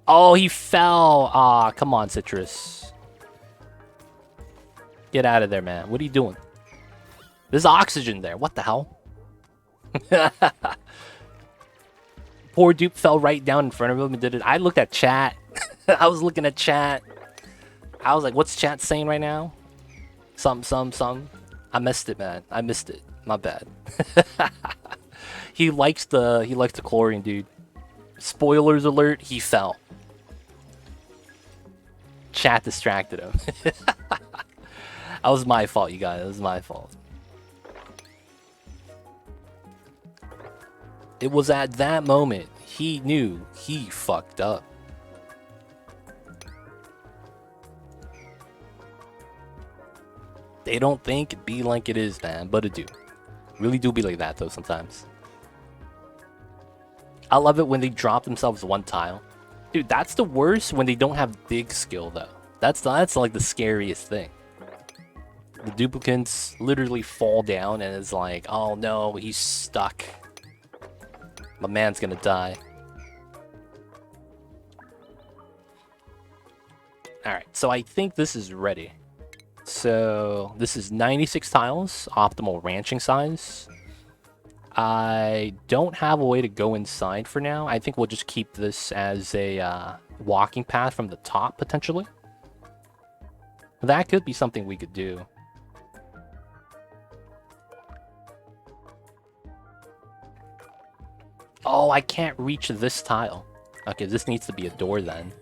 Oh, he fell. Ah, come on, Citrus. Get out of there, man. What are you doing? There's oxygen there. What the hell? Poor Dupe fell right down in front of him and did it. I looked at chat. I was looking at chat. I was like, what's chat saying right now? Some. I missed it, man. I missed it. My bad. He likes the chlorine, dude. Spoilers alert, he fell. Chat distracted him. That was my fault, you guys. That was my fault. It was at that moment he knew he fucked up. They don't think it be like it is, man, but it do. Really do be like that, though, sometimes. I love it when they drop themselves one tile. Dude, that's the worst when they don't have dig skill, though. That's like the scariest thing. The duplicants literally fall down and it's like, oh no, he's stuck. My man's gonna die. Alright, so I think this is ready. So this is 96 tiles, optimal ranching size. I don't have a way to go inside for now. I think we'll just keep this as a walking path from the top, potentially. That could be something we could do. Oh, I can't reach this tile. Okay, this needs to be a door then.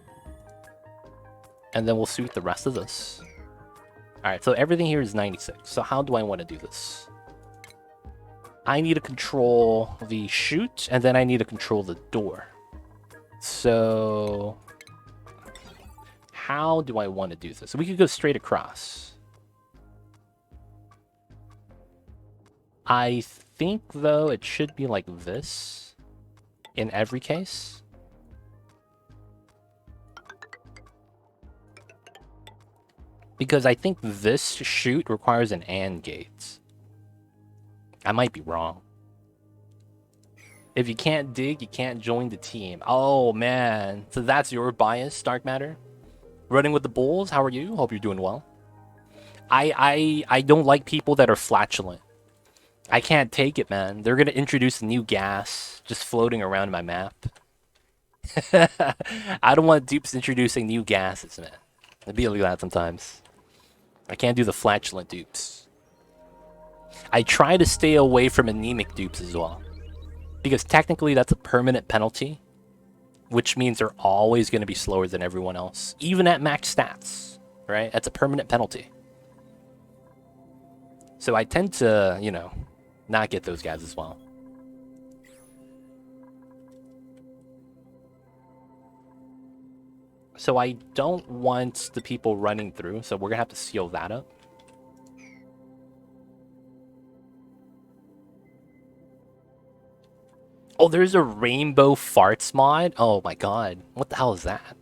And then we'll suit the rest of this. Alright, so everything here is 96. So how do I want to do this? I need to control the chute, and then I need to control the door. So how do I want to do this? We could go straight across. I think, though, it should be like this in every case. Because I think this chute requires an AND gate. I might be wrong. If you can't dig, you can't join the team. Oh, man. So that's your bias, Dark Matter? Running with the Bulls, how are you? Hope you're doing well. I don't like people that are flatulent. I can't take it, man. They're going to introduce a new gas just floating around my map. I don't want dupes introducing new gases, man. It'd be like that sometimes. I can't do the flatulent dupes. I try to stay away from anemic dupes as well. Because technically that's a permanent penalty. Which means they're always going to be slower than everyone else. Even at max stats. Right? That's a permanent penalty. So I tend to, you know, not get those guys as well. So I don't want the people running through. So we're going to have to seal that up. Oh, there's a rainbow farts mod? Oh my god. What the hell is that?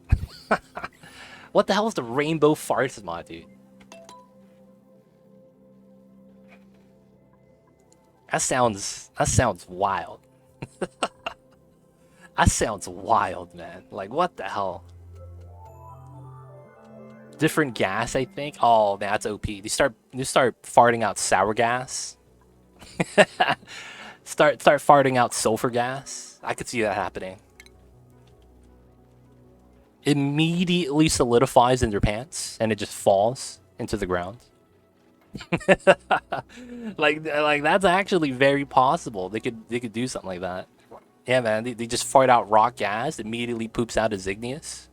What the hell is the rainbow farts mod, dude? That sounds wild. That sounds wild, man. Like, what the hell? Different gas, I think. Oh, man, that's OP. They start farting out sour gas. Start farting out sulfur gas. I could see that happening. Immediately solidifies in their pants and it just falls into the ground. like that's actually very possible. They could do something like that. Yeah, man. They just fart out rock gas. Immediately poops out his igneous.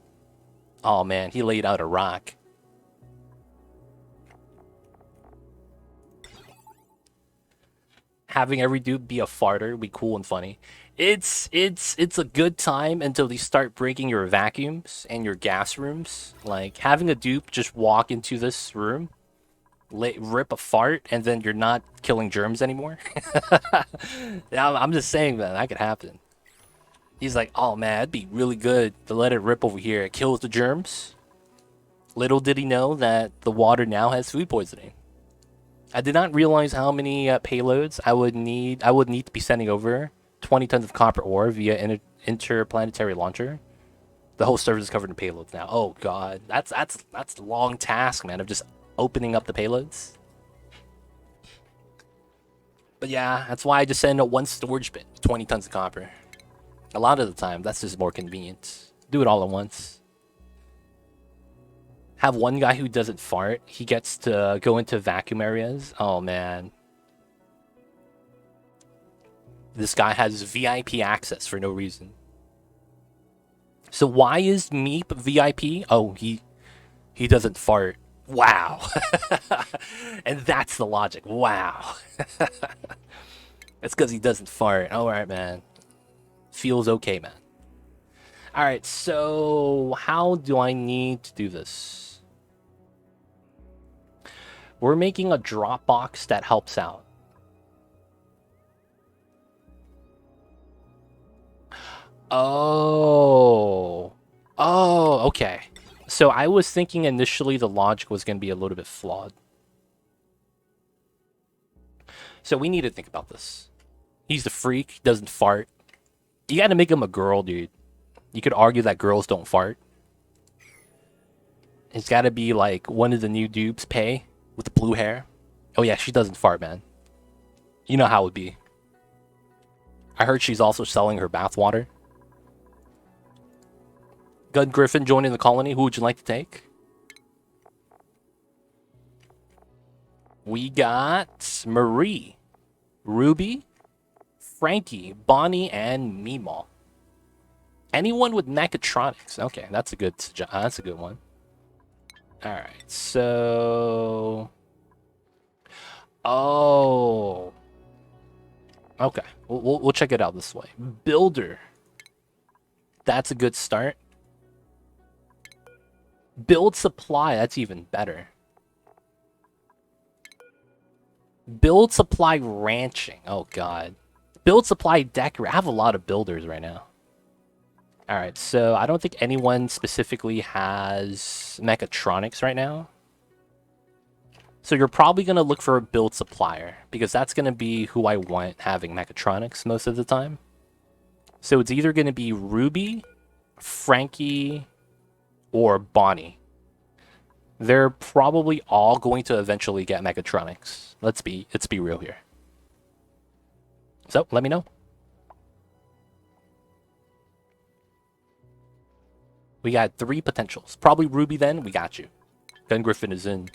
Oh man, he laid out a rock. Having every dude be a farter would be cool and funny. It's a good time until they start breaking your vacuums and your gas rooms. Like having a dupe just walk into this room, rip a fart, and then you're not killing germs anymore. Yeah, I'm just saying, man, that could happen. He's like, oh man, it'd be really good to let it rip over here. It kills the germs. Little did he know that the water now has food poisoning. I did not realize how many payloads I would need to be sending over. 20 tons of copper ore via interplanetary launcher. The whole server is covered in payloads now. Oh god, that's a long task, man, of just opening up the payloads. But yeah, that's why I just send one storage bin, 20 tons of copper. A lot of the time, that's just more convenient. Do it all at once. Have one guy who doesn't fart. He gets to go into vacuum areas. Oh, man. This guy has VIP access for no reason. So why is Meep VIP? Oh, he doesn't fart. Wow. And that's the logic. Wow. It's because he doesn't fart. All right, man. Feels okay, man. All right, so how do I need to do this? We're making a drop box that helps out. Oh, okay. So I was thinking initially the logic was going to be a little bit flawed. So we need to think about this. He's the freak, doesn't fart. You got to make him a girl, dude. You could argue that girls don't fart. It's got to be like one of the new dupes, Pay, with the blue hair. Oh yeah, she doesn't fart, man. You know how it would be. I heard she's also selling her bathwater. Gun Griffin joining the colony. Who would you like to take? We got Marie, Ruby, Frankie, Bonnie, and Meemaw. Anyone with mechatronics. Okay, that's a good one. All right, so oh, okay, we'll check it out this way. Builder. That's a good start. Build supply. That's even better. Build supply ranching. Oh god. Build supply decker. I have a lot of builders right now. Alright, so I don't think anyone specifically has mechatronics right now. So you're probably going to look for a build supplier, because that's going to be who I want having mechatronics most of the time. So it's either going to be Ruby, Frankie, or Bonnie. They're probably all going to eventually get mechatronics. Let's be real here. So let me know. We got 3 potentials. Probably Ruby then. We got you. Gun Griffin is in.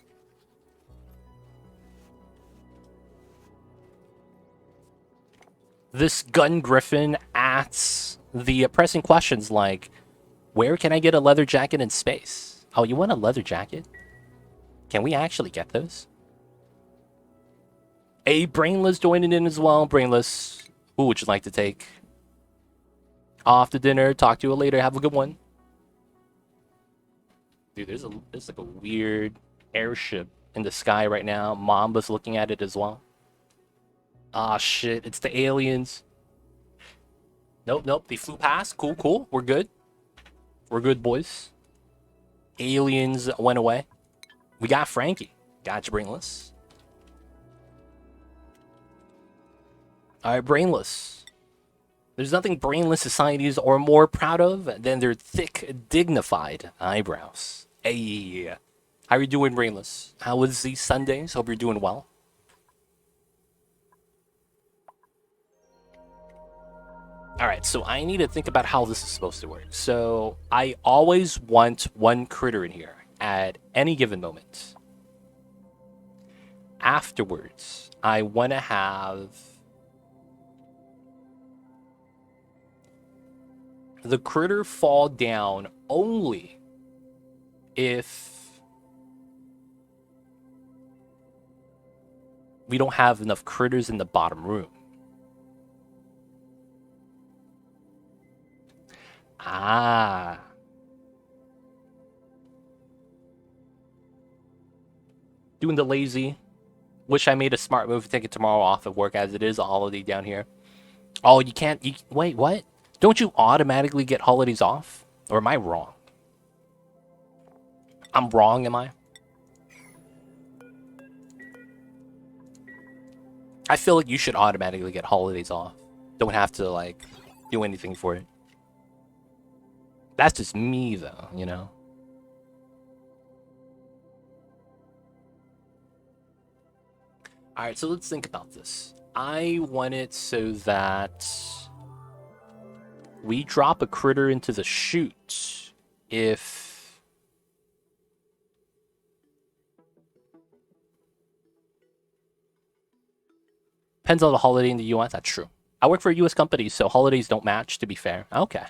This Gun Griffin asks the pressing questions like, where can I get a leather jacket in space? Oh, you want a leather jacket? Can we actually get those? A Brainless joining in as well. Brainless, who would you like to take? Off to dinner. Talk to you later. Have a good one. Dude, there's like a weird airship in the sky right now. Mamba's looking at it as well. Ah, shit. It's the aliens. Nope. They flew past. Cool. We're good. We're good, boys. Aliens went away. We got Frankie. Gotcha, Brainless. Alright, Brainless. There's nothing brainless societies are more proud of than their thick, dignified eyebrows. Hey. How are you doing, Brainless? How was these Sundays? Hope you're doing well. Alright, so I need to think about how this is supposed to work. So I always want one critter in here at any given moment. Afterwards, I want to have the critter fall down only if we don't have enough critters in the bottom room. Ah. Doing the lazy. Wish I made a smart move to take it tomorrow off of work, as it is a holiday down here. Oh, you can't... wait, what? Don't you automatically get holidays off? Or am I wrong? I'm wrong, am I? I feel like you should automatically get holidays off. Don't have to, like, do anything for it. That's just me, though, you know? Alright, so let's think about this. I want it so that we drop a critter into the chute if depends on the holiday in the US. That's true. I work for a US company, so holidays don't match, to be fair. Okay.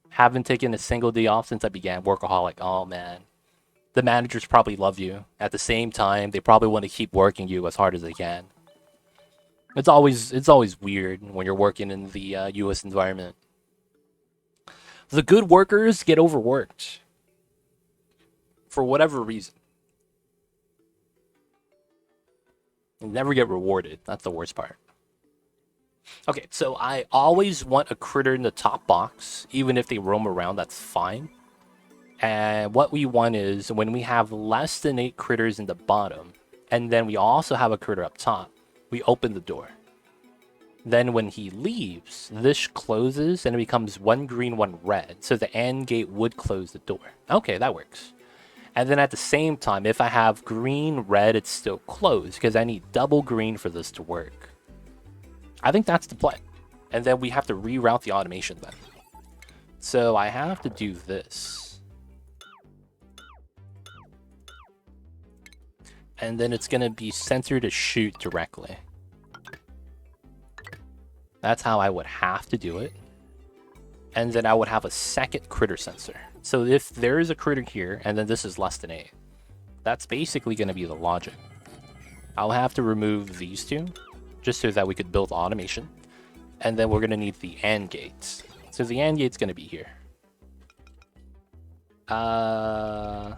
Haven't taken a single day off since I began workaholic. Oh man. The managers probably love you. At the same time, they probably want to keep working you as hard as they can. It's always weird when you're working in the US environment. The good workers get overworked. For whatever reason. And never get rewarded. That's the worst part. Okay, so I always want a critter in the top box. Even if they roam around, that's fine. And what we want is when we have less than 8 critters in the bottom, and then we also have a critter up top, we open the door. Then when he leaves, this closes and it becomes 1 green, 1 red. So the end gate would close the door. Okay, that works. And then at the same time, if I have green, red, it's still closed because I need double green for this to work. I think that's the play. And then we have to reroute the automation then. So I have to do this. And then it's going to be sensor to shoot directly. That's how I would have to do it. And then I would have a second critter sensor. So if there is a critter here, and then this is less than 8, that's basically going to be the logic. I'll have to remove these two, just so that we could build automation. And then we're going to need the AND gates. So the AND gate's going to be here. Oh,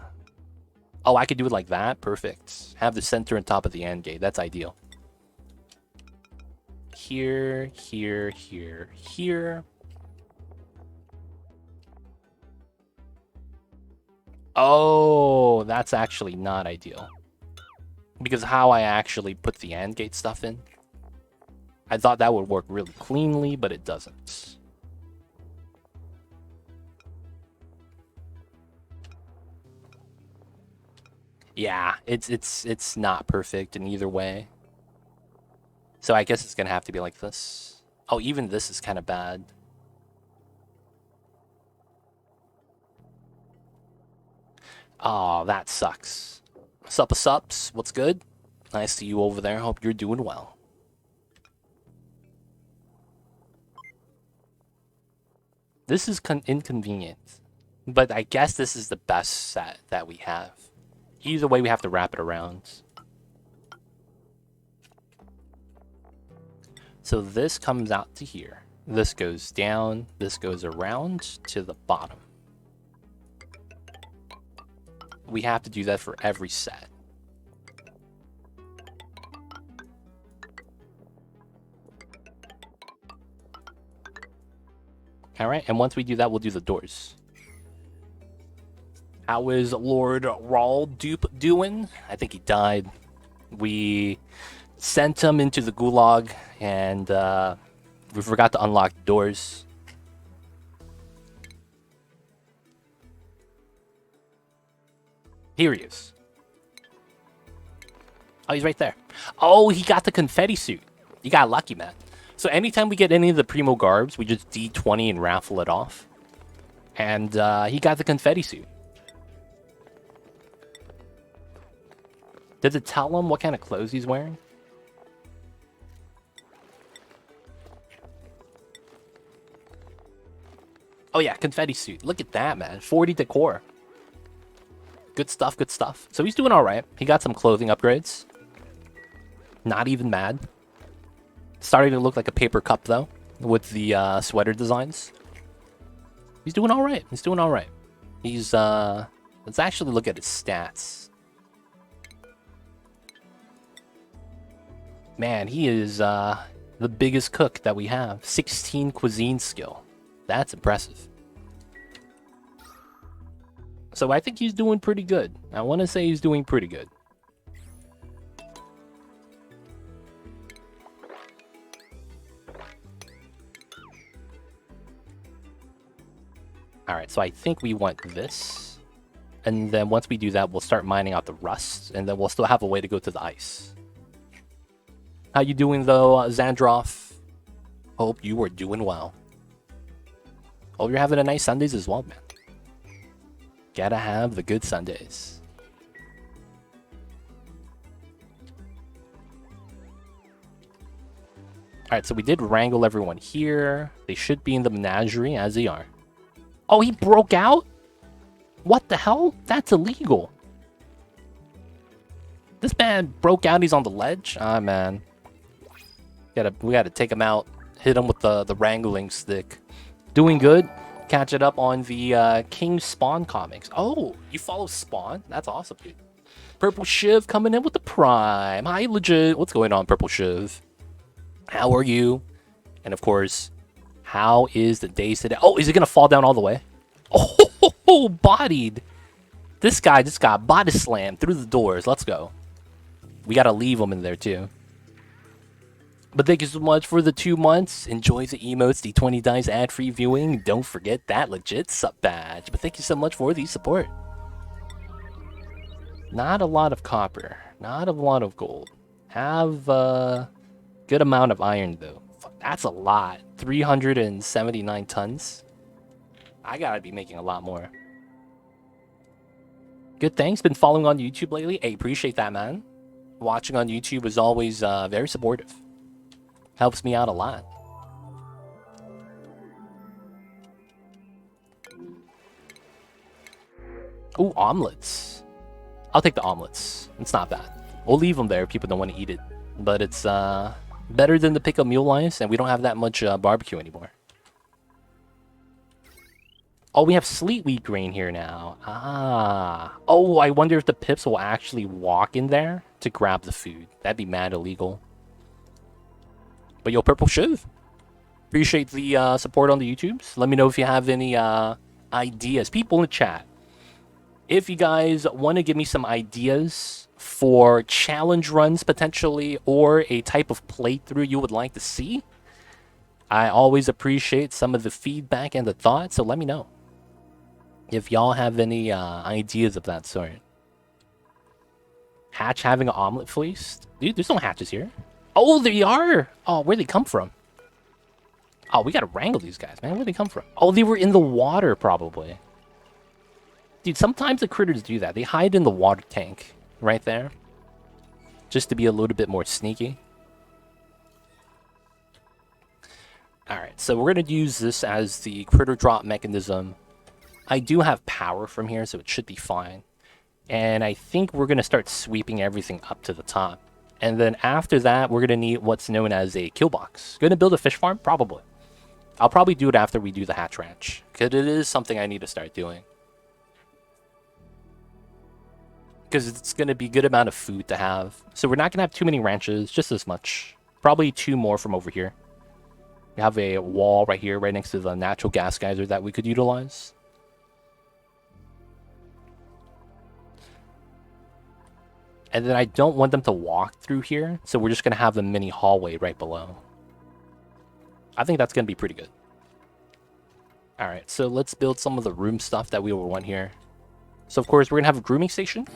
I could do it like that? Perfect. Have the center on top of the AND gate. That's ideal. Here, here, here, here. Oh, that's actually not ideal. Because how I actually put the AND gate stuff in, I thought that would work really cleanly, but it doesn't. Yeah, it's not perfect in either way. So I guess it's gonna have to be like this. Oh, even this is kind of bad. Oh, that sucks. Sups, what's good? Nice to see you over there. Hope you're doing well. This is inconvenient, but I guess this is the best set that we have. Either way, we have to wrap it around. So this comes out to here. This goes down. This goes around to the bottom. We have to do that for every set. Alright, and once we do that, we'll do the doors. How is Lord Rawl Dupe doing? I think he died. We sent him into the gulag, and we forgot to unlock the doors. Here he is. Oh, he's right there. Oh, he got the confetti suit. You got lucky, man. So anytime we get any of the Primo Garbs, we just D20 and raffle it off. And he got the confetti suit. Did it tell him what kind of clothes he's wearing? Oh yeah, confetti suit. Look at that, man. 40 decor. Good stuff, good stuff. So he's doing alright. He got some clothing upgrades. Not even mad. Starting to look like a paper cup, though, with the sweater designs. He's doing alright. He's doing alright. He's, let's actually look at his stats. Man, he is, the biggest cook that we have. 16 cuisine skill. That's impressive. So I think he's doing pretty good. I want to say he's doing pretty good. Alright, so I think we want this. And then once we do that, we'll start mining out the rust. And then we'll still have a way to go to the ice. How you doing, though, Zandroff? Hope you are doing well. Hope you're having a nice Sundays as well, man. Gotta have the good Sundays. Alright, so we did wrangle everyone here. They should be in the menagerie as they are. Oh, he broke out? What the hell? That's illegal. This man broke out, he's on the ledge? Ah, man. We gotta take him out. Hit him with the wrangling stick. Doing good. Catch it up on the King Spawn comics. Oh, you follow Spawn? That's awesome, dude. Purple Shiv coming in with the Prime. Hi, legit. What's going on, Purple Shiv? How are you? And of course, how is the day today? Oh, is it gonna fall down all the way? Oh, bodied. This guy just got body slammed through the doors. Let's go. We gotta leave him in there too. But thank you so much for the 2 months. Enjoy the emotes, the 20 dice ad-free viewing. Don't forget that legit sub badge. But thank you so much for the support. Not a lot of copper. Not a lot of gold. Have a good amount of iron, though. That's a lot. 379 tons. I gotta be making a lot more. Good, thanks. Been following on YouTube lately. Hey, appreciate that, man. Watching on YouTube is always very supportive. Helps me out a lot. Oh, omelets. I'll take the omelets. It's not bad. We'll leave them there if people don't want to eat it. But it's better than the pickup mule lice, and we don't have that much barbecue anymore. Oh, we have sleet wheat grain here now. Ah. Oh, I wonder if the pips will actually walk in there to grab the food. That'd be mad illegal. But yo, Purple Shiv. Appreciate the support on the YouTubes. Let me know if you have any ideas. People in the chat, if you guys want to give me some ideas for challenge runs potentially, or a type of playthrough you would like to see, I always appreciate some of the feedback and the thoughts, so let me know if y'all have any ideas of that sort. Hatch having an omelet fleece? Dude, there's no hatches here. Oh, there you are! Oh, where'd they come from? Oh, we gotta wrangle these guys, man. Where'd they come from? Oh, they were in the water, probably. Dude, sometimes the critters do that. They hide in the water tank right there, just to be a little bit more sneaky. Alright, so we're going to use this as the critter drop mechanism. I do have power from here, so it should be fine. And I think we're going to start sweeping everything up to the top. And then after that, we're going to need what's known as a kill box. Going to build a fish farm? Probably. I'll probably do it after we do the hatch ranch, because it is something I need to start doing. Because it's going to be a good amount of food to have. So we're not going to have too many ranches, just as much. Probably 2 more from over here. We have a wall right here, right next to the natural gas geyser that we could utilize. And then I don't want them to walk through here, so we're just going to have a mini hallway right below. I think that's going to be pretty good. Alright, so let's build some of the room stuff that we will want here. So of course, we're going to have a grooming station.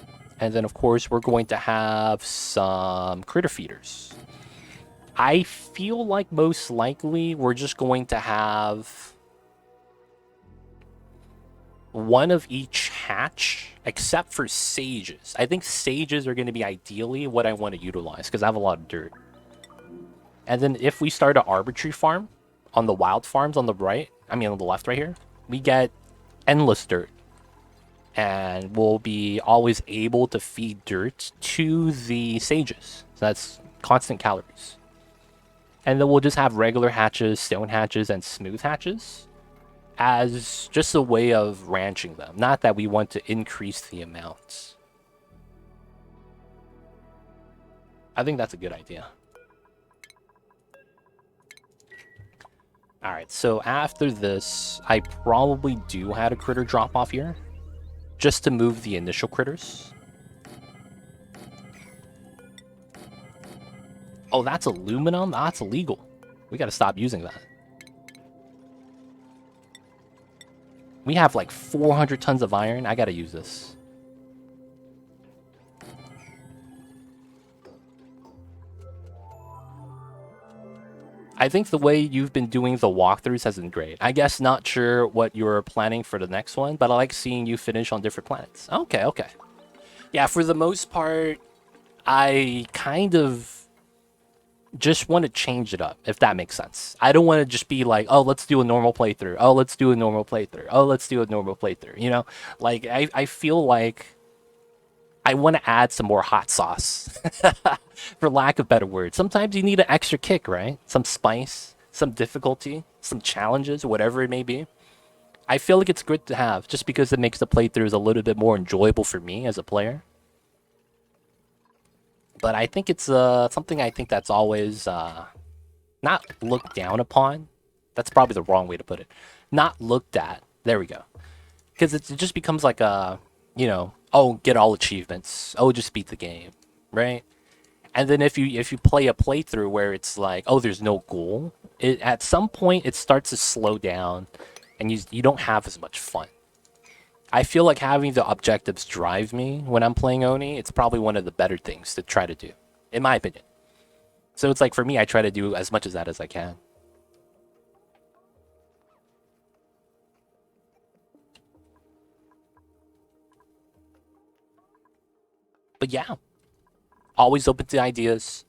And then of course, we're going to have some critter feeders. I feel like most likely we're just going to have one of each hatch, except for sages. I think sages are going to be ideally what I want to utilize, because I have a lot of dirt. And then if we start an arbitrary farm on the wild farms on the right, I mean on the left right here, we get endless dirt. And we'll be always able to feed dirt to the sages. So that's constant calories. And then we'll just have regular hatches, stone hatches, and smooth hatches as just a way of ranching them. Not that we want to increase the amounts. I think that's a good idea. Alright, so after this, I probably do have a critter drop off here, just to move the initial critters. Oh, that's aluminum? That's illegal. We gotta stop using that. We have like 400 tons of iron. I gotta use this. I think the way you've been doing the walkthroughs has been great. I guess not sure what you're planning for the next one, but I like seeing you finish on different planets. Okay, okay. Yeah, for the most part, I kind of just want to change it up, if that makes sense. I don't want to just be like, oh, let's do a normal playthrough. Oh, let's do a normal playthrough. Oh, let's do a normal playthrough. You know, like I feel like I want to add some more hot sauce, for lack of better words. Sometimes you need an extra kick, right? Some spice, some difficulty, some challenges, whatever it may be. I feel like it's good to have, just because it makes the playthroughs a little bit more enjoyable for me as a player. But I think it's something I think that's always not looked down upon. That's probably the wrong way to put it. Not looked at. There we go. Because it just becomes like a, you know, oh, get all achievements. Oh, just beat the game, right? And then if you play a playthrough where it's like, oh, there's no goal, at some point it starts to slow down, and you don't have as much fun. I feel like having the objectives drive me when I'm playing Oni. It's probably one of the better things to try to do, in my opinion. So it's like, for me, I try to do as much of that as I can. But yeah, always open to ideas.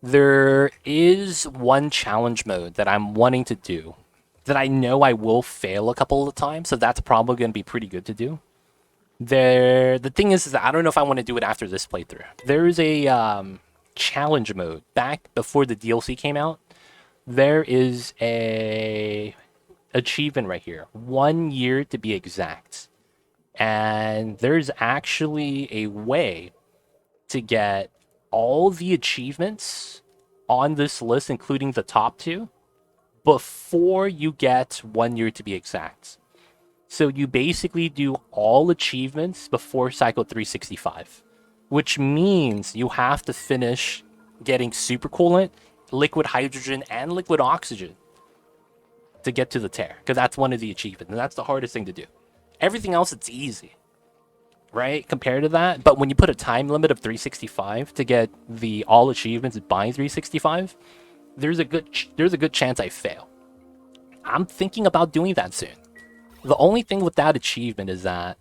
There is one challenge mode that I'm wanting to do that I know I will fail a couple of times, so that's probably going to be pretty good to do. The thing is that I don't know if I want to do it after this playthrough. There is a challenge mode back before the DLC came out. There is a achievement right here, 1 year to be exact, and there's actually a way to get all the achievements on this list, including the top two, before you get 1 year to be exact. So you basically do all achievements before Cycle 365, which means you have to finish getting supercoolant, liquid hydrogen, and liquid oxygen to get to the tear, because that's one of the achievements, and that's the hardest thing to do. Everything else, it's easy, right, compared to that. But when you put a time limit of 365 to get the all achievements by 365, there's a good chance I fail. I'm thinking about doing that soon. The only thing with that achievement is that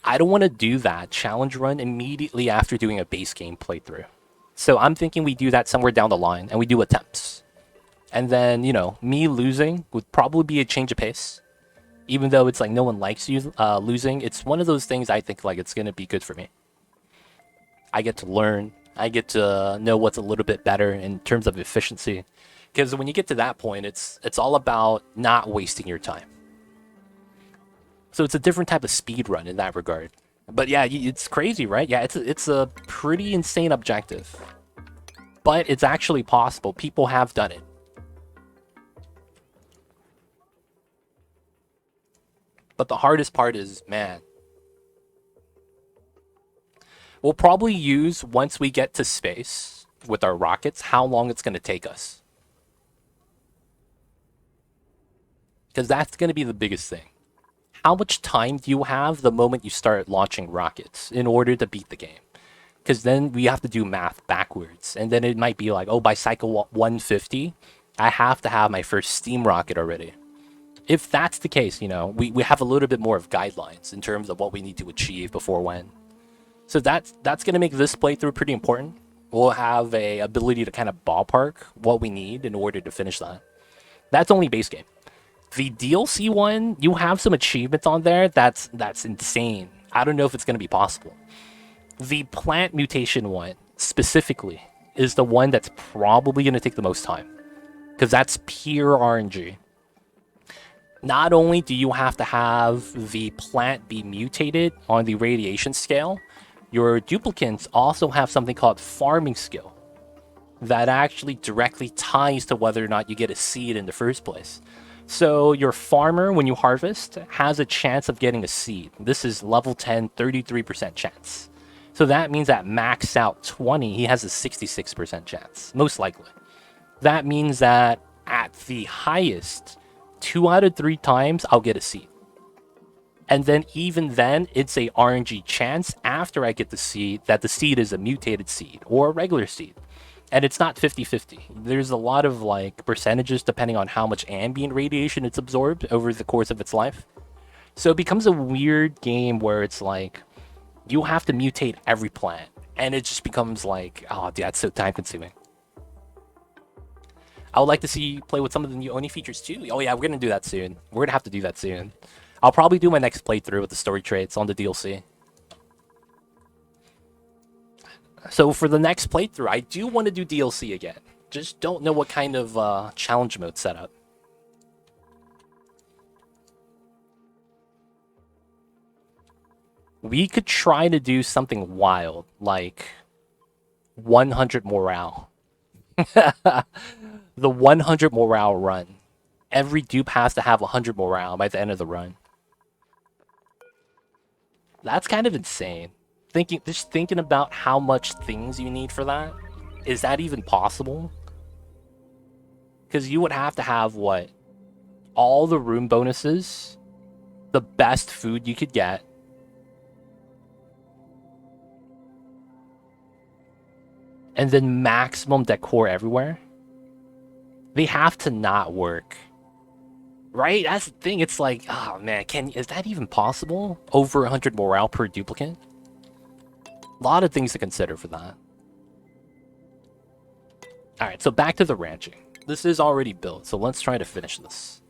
I don't want to do that challenge run immediately after doing a base game playthrough. So I'm thinking we do that somewhere down the line and we do attempts. And then, you know, me losing would probably be a change of pace. Even though it's like no one likes you losing, it's one of those things I think like it's going to be good for me. I get to learn. I get to know what's a little bit better in terms of efficiency. Because when you get to that point, it's all about not wasting your time. So it's a different type of speed run in that regard. But yeah, it's crazy, right? Yeah, it's a pretty insane objective. But it's actually possible. People have done it. But the hardest part is, man, we'll probably use, once we get to space with our rockets, how long it's going to take us. Because that's going to be the biggest thing. How much time do you have the moment you start launching rockets in order to beat the game? Because then we have to do math backwards. And then it might be like, oh, by cycle 150, I have to have my first steam rocket already. If that's the case, you know, we have a little bit more of guidelines in terms of what we need to achieve before when. So that's going to make this playthrough pretty important. We'll have a ability to kind of ballpark what we need in order to finish that. That's only base game. The DLC one, you have some achievements on there. That's insane. I don't know if it's going to be possible. The plant mutation one, specifically, is the one that's probably going to take the most time. Because that's pure RNG. Not only do you have to have the plant be mutated on the radiation scale, your duplicants also have something called farming skill that actually directly ties to whether or not you get a seed in the first place. So your farmer, when you harvest, has a chance of getting a seed. This is level 10, 33% chance. So that means at max out 20, he has a 66% chance, most likely. That means that at the highest, 2 out of 3 times, I'll get a seed. And then even then, it's a RNG chance after I get the seed that the seed is a mutated seed or a regular seed. And it's not 50-50. There's a lot of like percentages depending on how much ambient radiation it's absorbed over the course of its life. So it becomes a weird game where it's like you have to mutate every plant. And it just becomes like, oh, dude, that's so time consuming. I would like to see you play with some of the new Oni features too. Oh yeah, we're going to do that soon. We're going to have to do that soon. I'll probably do my next playthrough with the story traits on the DLC. So for the next playthrough, I do want to do DLC again. Just don't know what kind of challenge mode setup. We could try to do something wild, like 100 morale. The 100 morale run. Every dupe has to have 100 morale by the end of the run. That's kind of insane. Just thinking about how much things you need for that. Is that even possible? Because you would have to have what? All the room bonuses, the best food you could get, and then maximum decor everywhere. They have to not work. Right? That's the thing. It's like, oh man, is that even possible? Over 100 morale per duplicant? A lot of things to consider for that. Alright, so back to the ranching. This is already built, so let's try to finish this.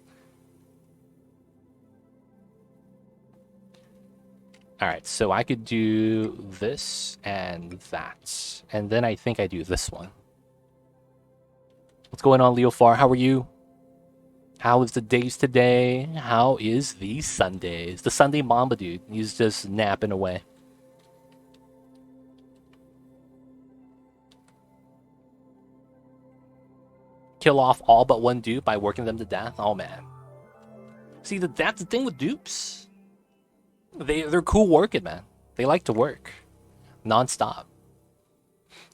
Alright, so I could do this and that. And then I think I do this one. What's going on, Leofar? How are you? How is the days today? How is the Sundays? The Sunday Mamba dude. He's just napping away. Kill off all but one dupe by working them to death? Oh, man. See, that's the thing with dupes. They're cool working, man. They like to work. Non-stop.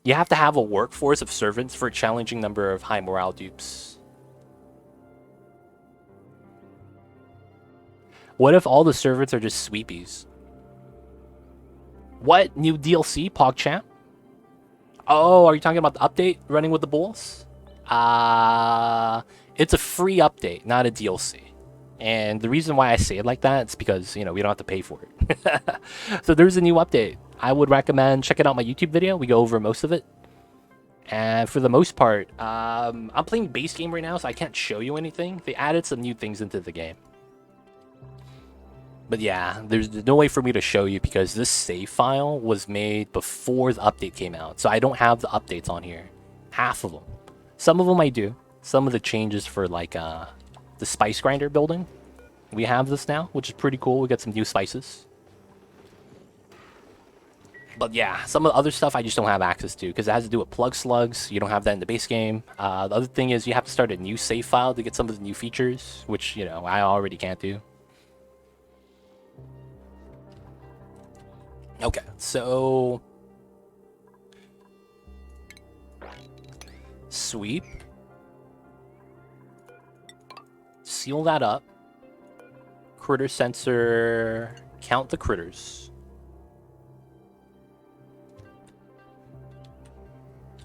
You have to have a workforce of servants for a challenging number of high morale dupes. What if all the servants are just sweepies? What? New DLC, PogChamp? Oh, are you talking about the update running with the bulls? It's a free update, not a DLC. And the reason why I say it like that is because, you know, we don't have to pay for it. So there's a new update. I would recommend checking out my YouTube video. We go over most of it. And for the most part, I'm playing base game right now, so I can't show you anything. They added some new things into the game. But yeah, there's no way for me to show you because this save file was made before the update came out. So I don't have the updates on here. Half of them. Some of them I do. Some of the changes for like the spice grinder building. We have this now, which is pretty cool. We got some new spices. But yeah, some of the other stuff I just don't have access to because it has to do with plug slugs. You don't have that in the base game. The other thing is you have to start a new save file to get some of the new features, which, you know, I already can't do. Okay, so sweep. Seal that up. Critter sensor. Count the critters.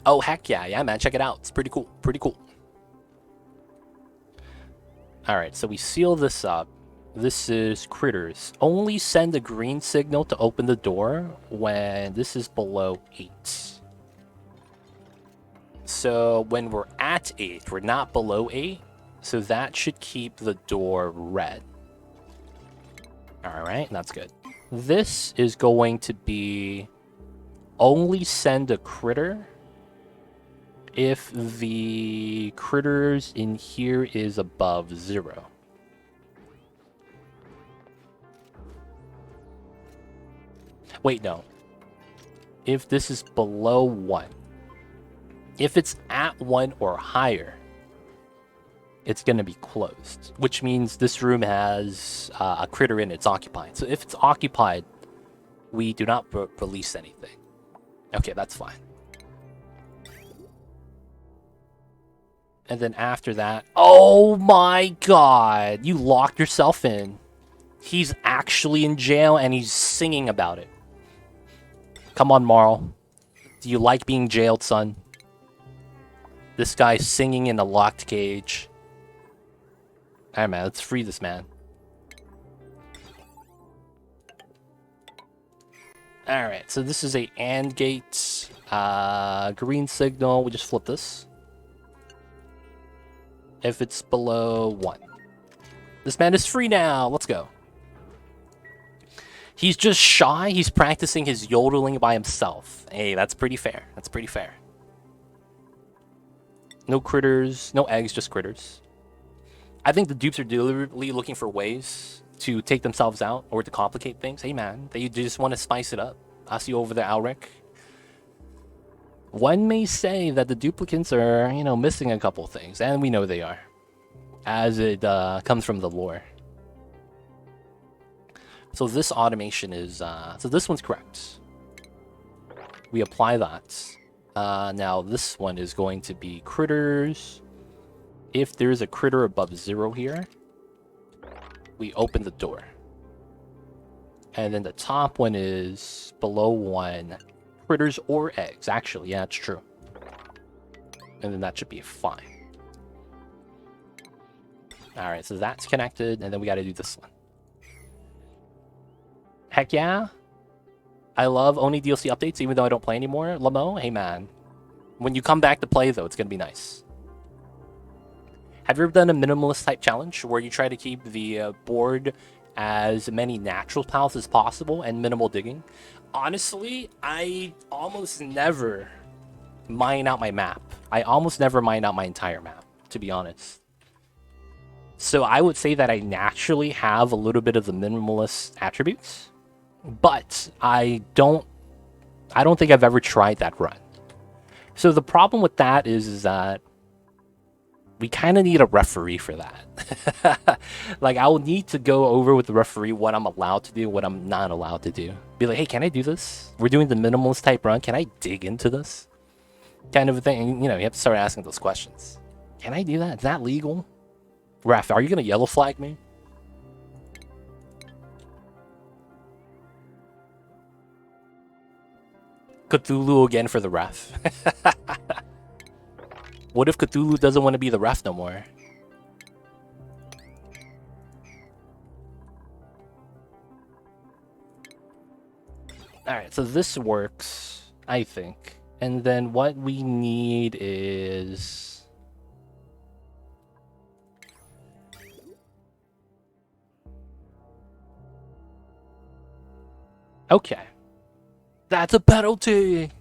Oh, heck yeah. Yeah, man. Check it out. It's pretty cool. Pretty cool. Alright, so we seal this up. This is critters. Only send a green signal to open the door when this is below 8. So when we're at 8, we're not below 8. So that should keep the door red. Alright, that's good. This is going to be only send a critter if the critters in here is above 0. Wait, no. If this is below 1. If it's at 1 or higher, it's going to be closed. Which means this room has a critter in it. It's occupied. So if it's occupied, we do not release anything. Okay, that's fine. And then after that... Oh my god! You locked yourself in. He's actually in jail and he's singing about it. Come on, Marl. Do you like being jailed, son? This guy's singing in a locked cage. Alright, man. Let's free this man. Alright, so this is a AND gate. Green signal. We just flip this. If it's below 1. This man is free now. Let's go. He's just shy. He's practicing his yodeling by himself. Hey, that's pretty fair. That's pretty fair. No critters. No eggs, just critters. I think the dupes are deliberately looking for ways to take themselves out or to complicate things. Hey, man. They just want to spice it up. I see you over there, Alric. One may say that the duplicants are, you know, missing a couple things. And we know they are. As it comes from the lore. So this automation is... so this one's correct. We apply that. Now this one is going to be critters. If there's a critter above 0 here, we open the door. And then the top one is below 1. Critters or eggs. Actually, yeah, it's true. And then that should be fine. Alright, so that's connected. And then we got to do this one. Heck yeah. I love only DLC updates, even though I don't play anymore. Lamo, hey man. When you come back to play, though, it's going to be nice. Have you ever done a minimalist type challenge where you try to keep the board as many natural paths as possible and minimal digging. Honestly, I almost never mine out my map. I almost never mine out my entire map, to be honest. So I would say that I naturally have a little bit of the minimalist attributes, but I don't think I've ever tried that run. So the problem with that is that we kind of need a referee for that. Like, I will need to go over with the referee what I'm allowed to do, what I'm not allowed to do. Be like, hey, can I do this? We're doing the minimalist type run. Can I dig into this? Kind of a thing. You know, you have to start asking those questions. Can I do that? Is that legal? Ref, are you going to yellow flag me? Cthulhu again for the ref. What if Cthulhu doesn't want to be the ref no more? Alright, so this works, I think. And then what we need is... Okay. That's a penalty!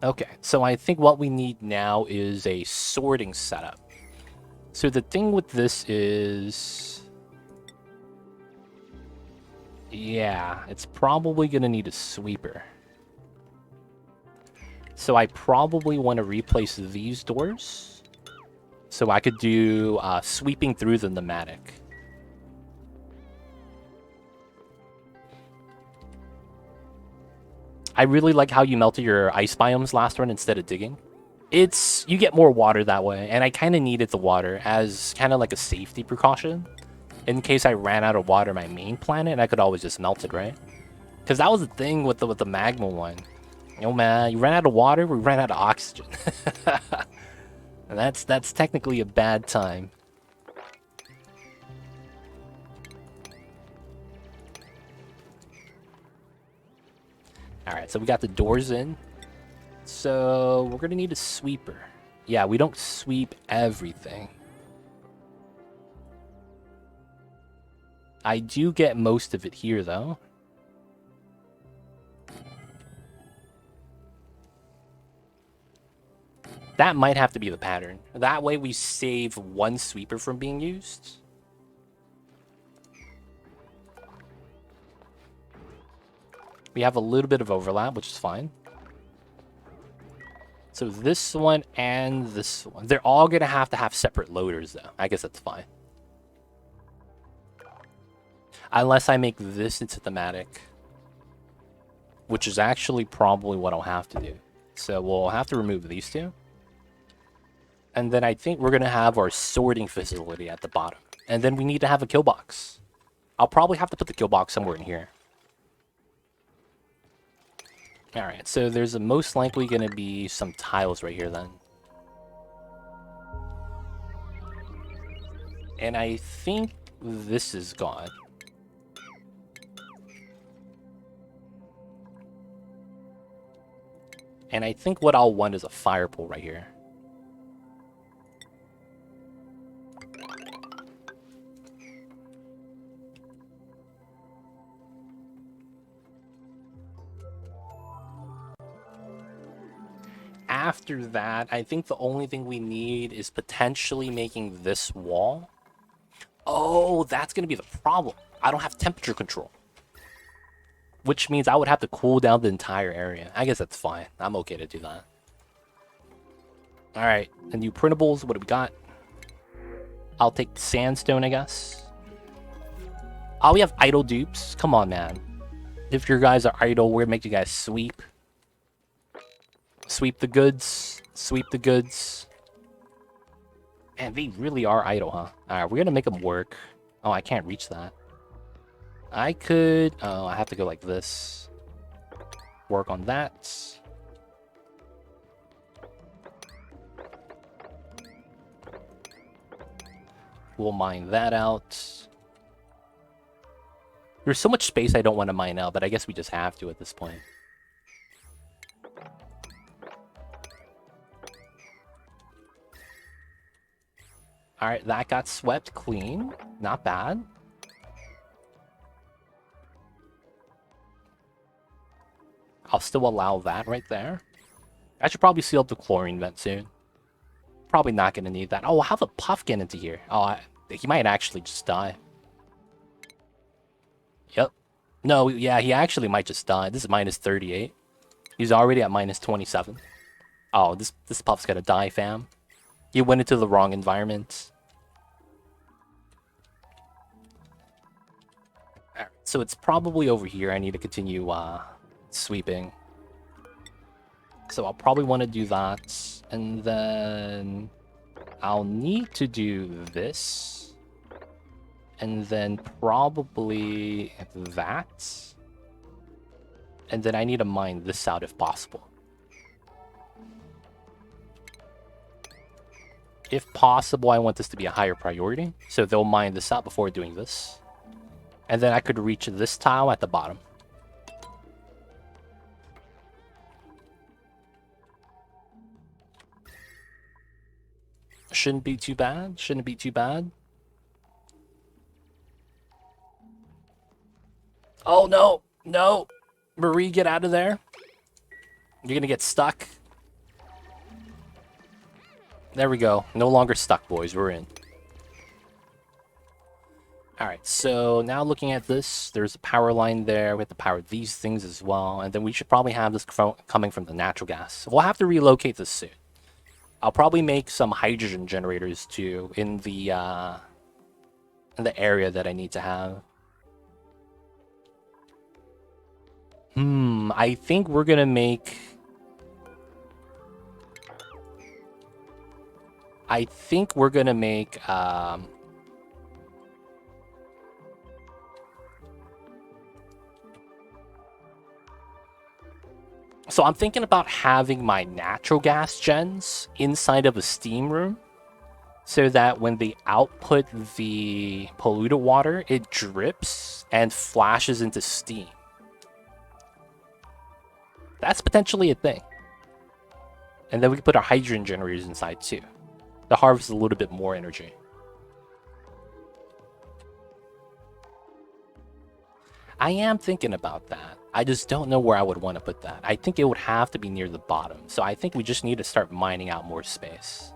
Okay, so I think what we need now is a sorting setup. So the thing with this is... Yeah, it's probably going to need a sweeper. So I probably want to replace these doors. So I could do sweeping through the pneumatic. I really like how you melted your ice biomes last run instead of digging. You get more water that way, and I kind of needed the water as kind of like a safety precaution. In case I ran out of water on my main planet, and I could always just melt it, right? Because that was the thing with the magma one. Oh man, you ran out of water, we ran out of oxygen. And that's technically a bad time. Alright, so we got the doors in. So we're gonna need a sweeper. Yeah, we don't sweep everything. I do get most of it here, though. That might have to be the pattern. That way we save one sweeper from being used. We have a little bit of overlap, which is fine. So this one and this one. They're all going to have separate loaders, though. I guess that's fine. Unless I make this into thematic. Which is actually probably what I'll have to do. So we'll have to remove these two. And then I think we're going to have our sorting facility at the bottom. And then we need to have a kill box. I'll probably have to put the kill box somewhere in here. Alright, so there's most likely going to be some tiles right here then. And I think this is gone. And I think what I'll want is a fire pole right here. After that, I think the only thing we need is potentially making this wall. Oh, that's going to be the problem. I don't have temperature control. Which means I would have to cool down the entire area. I guess that's fine. I'm okay to do that. Alright, the new printables. What do we got? I'll take sandstone, I guess. Oh, we have idle dupes. Come on, man. If your guys are idle, we're going to make you guys sweep. Sweep the goods. Sweep the goods. Man, they really are idle, huh? Alright, we're going to make them work. Oh, I can't reach that. I could... Oh, I have to go like this. Work on that. We'll mine that out. There's so much space I don't want to mine out, but I guess we just have to at this point. Alright, that got swept clean. Not bad. I'll still allow that right there. I should probably seal up the chlorine vent soon. Probably not going to need that. Oh, how the Puff get into here? Oh, he might actually just die. Yep. No, yeah, he actually might just die. This is minus 38. He's already at minus 27. Oh, this Puff's gonna die, fam. He went into the wrong environment. Alright, so it's probably over here. I need to continue sweeping. So I'll probably want to do that. And then I'll need to do this. And then probably that. And then I need to mine this out if possible. If possible, I want this to be a higher priority. So they'll mine this out before doing this. And then I could reach this tile at the bottom. Shouldn't be too bad. Shouldn't be too bad. Oh, no. No. Marie, get out of there. You're gonna get stuck. There we go. No longer stuck, boys. We're in. Alright, so now looking at this, there's a power line there. We have to power these things as well. And then we should probably have this coming from the natural gas. We'll have to relocate this soon. I'll probably make some hydrogen generators too in the area that I need to have. I think we're gonna make... So I'm thinking about having my natural gas gens inside of a steam room so that when they output the polluted water, it drips and flashes into steam. That's potentially a thing. And then we can put our hydrogen generators inside too. To harvest a little bit more energy. I am thinking about that. I just don't know where I would want to put that. I think it would have to be near the bottom. So I think we just need to start mining out more space.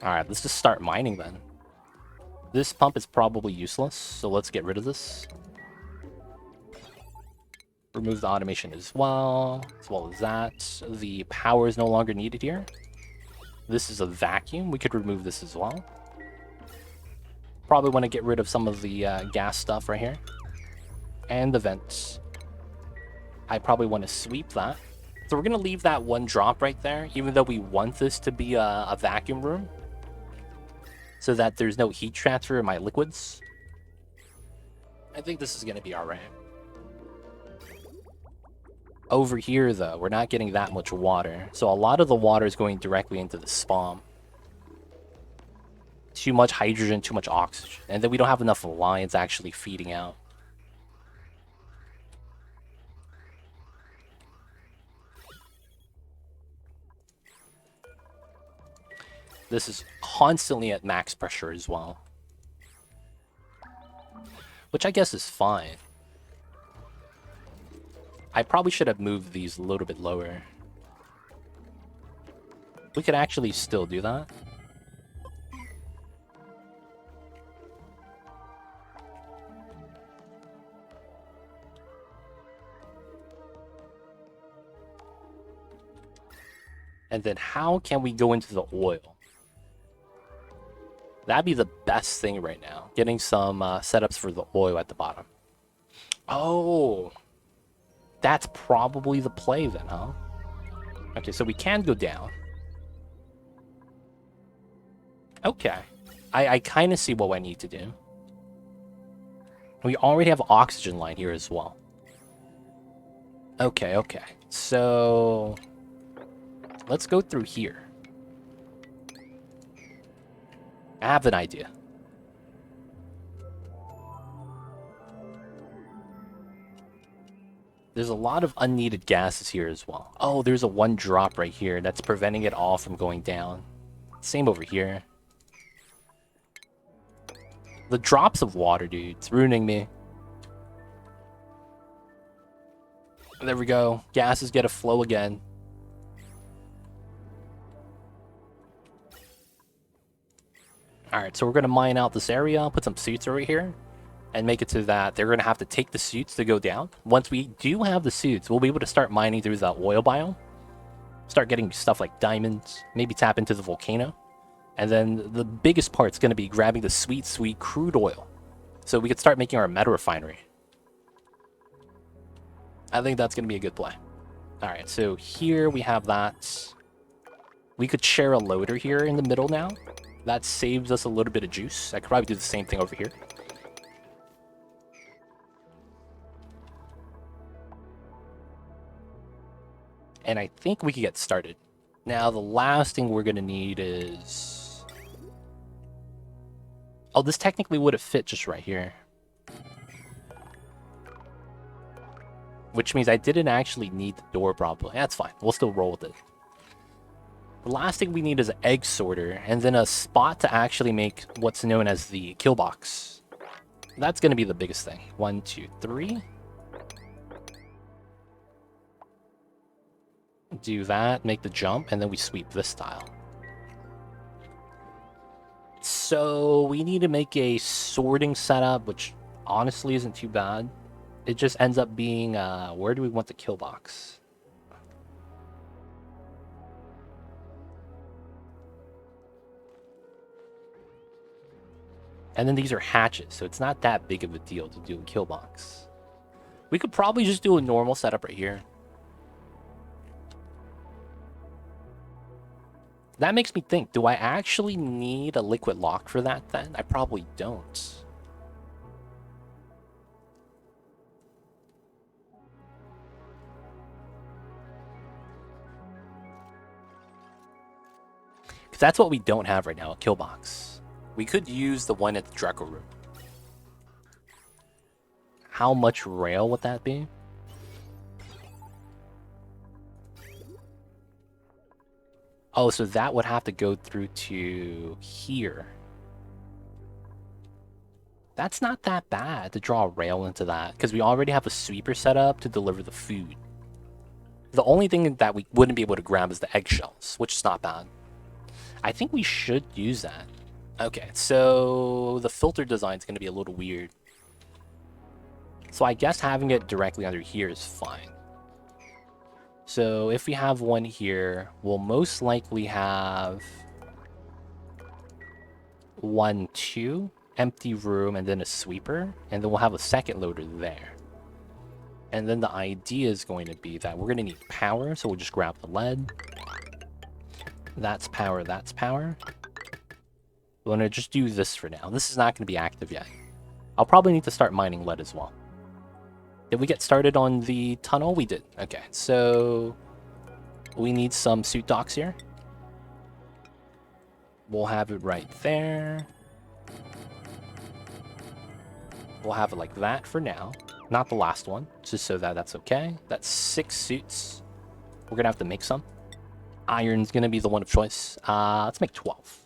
Alright, let's just start mining then. This pump is probably useless, so let's get rid of this. Remove the automation as well as that. The power is no longer needed here. This is a vacuum. We could remove this as well. Probably want to get rid of some of the gas stuff right here. And the vents. I probably want to sweep that. So we're going to leave that one drop right there, even though we want this to be a vacuum room. So that there's no heat transfer in my liquids. I think this is going to be alright. Over here, though, we're not getting that much water. So a lot of the water is going directly into the spawn. Too much hydrogen, too much oxygen. And then we don't have enough lines actually feeding out. This is constantly at max pressure as well. Which I guess is fine. I probably should have moved these a little bit lower. We could actually still do that. And then how can we go into the oil? That'd be the best thing right now. Getting some setups for the oil at the bottom. Oh, that's probably the play then, huh? Okay, so we can go down. Okay. I kind of see what I need to do. We already have an oxygen line here as well. Okay. So let's go through here. I have an idea. There's a lot of unneeded gases here as well. Oh, there's a one drop right here that's preventing it all from going down. Same over here. The drops of water, dude, it's ruining me. There we go. Gases get a flow again. Alright, so we're going to mine out this area, put some suits over here, and make it so that they're going to have to take the suits to go down. Once we do have the suits, we'll be able to start mining through the oil biome. Start getting stuff like diamonds, maybe tap into the volcano. And then the biggest part's going to be grabbing the sweet, sweet crude oil. So we could start making our meta refinery. I think that's going to be a good play. Alright, so here we have that. We could share a loader here in the middle now. That saves us a little bit of juice. I could probably do the same thing over here. And I think we could get started. Now, the last thing we're going to need is... Oh, this technically would have fit just right here. Which means I didn't actually need the door probably. That's fine. We'll still roll with it. The last thing we need is an egg sorter, and then a spot to actually make what's known as the kill box. That's going to be the biggest thing. 1, 2, 3. Do that, make the jump, and then we sweep this tile. So we need to make a sorting setup, which honestly isn't too bad. It just ends up being, where do we want the kill box? And then these are hatches, so it's not that big of a deal to do a kill box. We could probably just do a normal setup right here. That makes me think, do I actually need a liquid lock for that then? I probably don't. Because that's what we don't have right now, a kill box. We could use the one at the Draco room. How much rail would that be? Oh, so that would have to go through to here. That's not that bad to draw a rail into that, because we already have a sweeper set up to deliver the food. The only thing that we wouldn't be able to grab is the eggshells, which is not bad. I think we should use that. Okay, so the filter design is going to be a little weird. So I guess having it directly under here is fine. So if we have one here, we'll most likely have 1, 2, empty room, and then a sweeper, and then we'll have a second loader there. And then the idea is going to be that we're going to need power, so we'll just grab the lead. That's power, that's power. We're going to just do this for now. This is not going to be active yet. I'll probably need to start mining lead as well. Did we get started on the tunnel? We did. Okay, so we need some suit docks here. We'll have it right there. We'll have it like that for now. Not the last one, just so that that's okay. That's 6 suits. We're going to have to make some. Iron's going to be the one of choice. Let's make 12.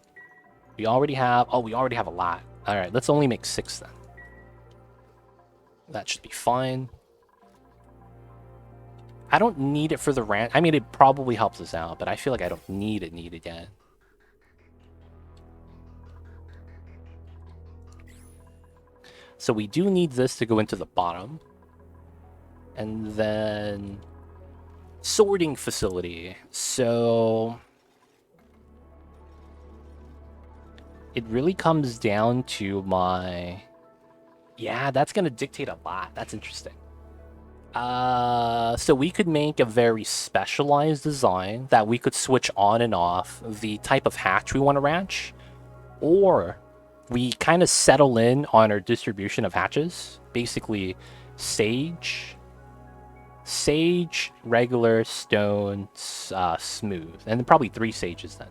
We already have... Oh, we already have a lot. Alright, let's only make 6 then. That should be fine. I don't need it for the ranch. I mean, it probably helps us out, but I feel like I don't need it yet. So we do need this to go into the bottom. And then... sorting facility. So... it really comes down to my... yeah, that's going to dictate a lot. That's interesting. So we could make a very specialized design that we could switch on and off the type of hatch we want to ranch. Or we kind of settle in on our distribution of hatches. Basically, sage, regular, stone, smooth. And then probably 3 sages then.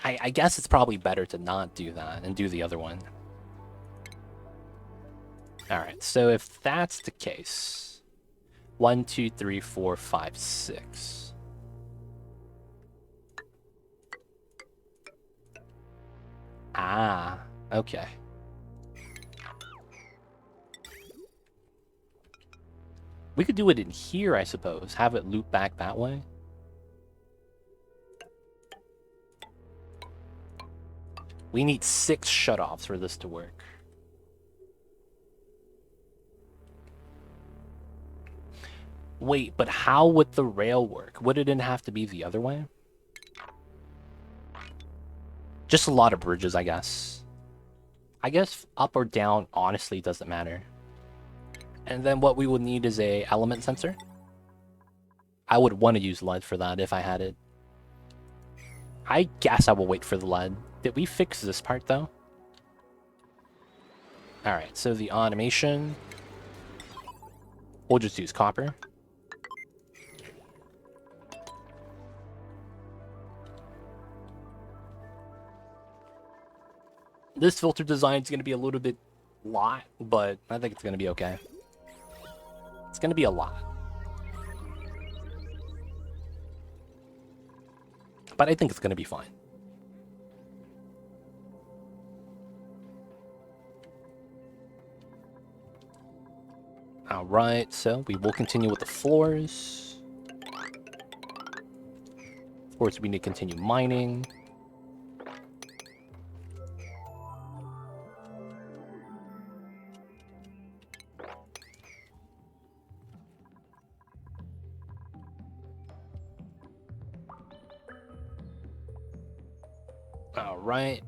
I guess it's probably better to not do that and do the other one. Alright, so if that's the case... 1, 2, 3, 4, 5, 6. Ah, okay. We could do it in here, I suppose. Have it loop back that way. We need 6 shutoffs for this to work. Wait, but how would the rail work? Would it have to be the other way? Just a lot of bridges, I guess. I guess up or down honestly doesn't matter. And then what we would need is a element sensor. I would want to use lead for that if I had it. I guess I will wait for the lead. Did we fix this part though? Alright, so the automation. We'll just use copper. This filter design is going to be a little bit lot, but I think it's going to be okay. It's going to be a lot. But I think it's going to be fine. Alright, so we will continue with the floors. Of course, we need to continue mining. Alright.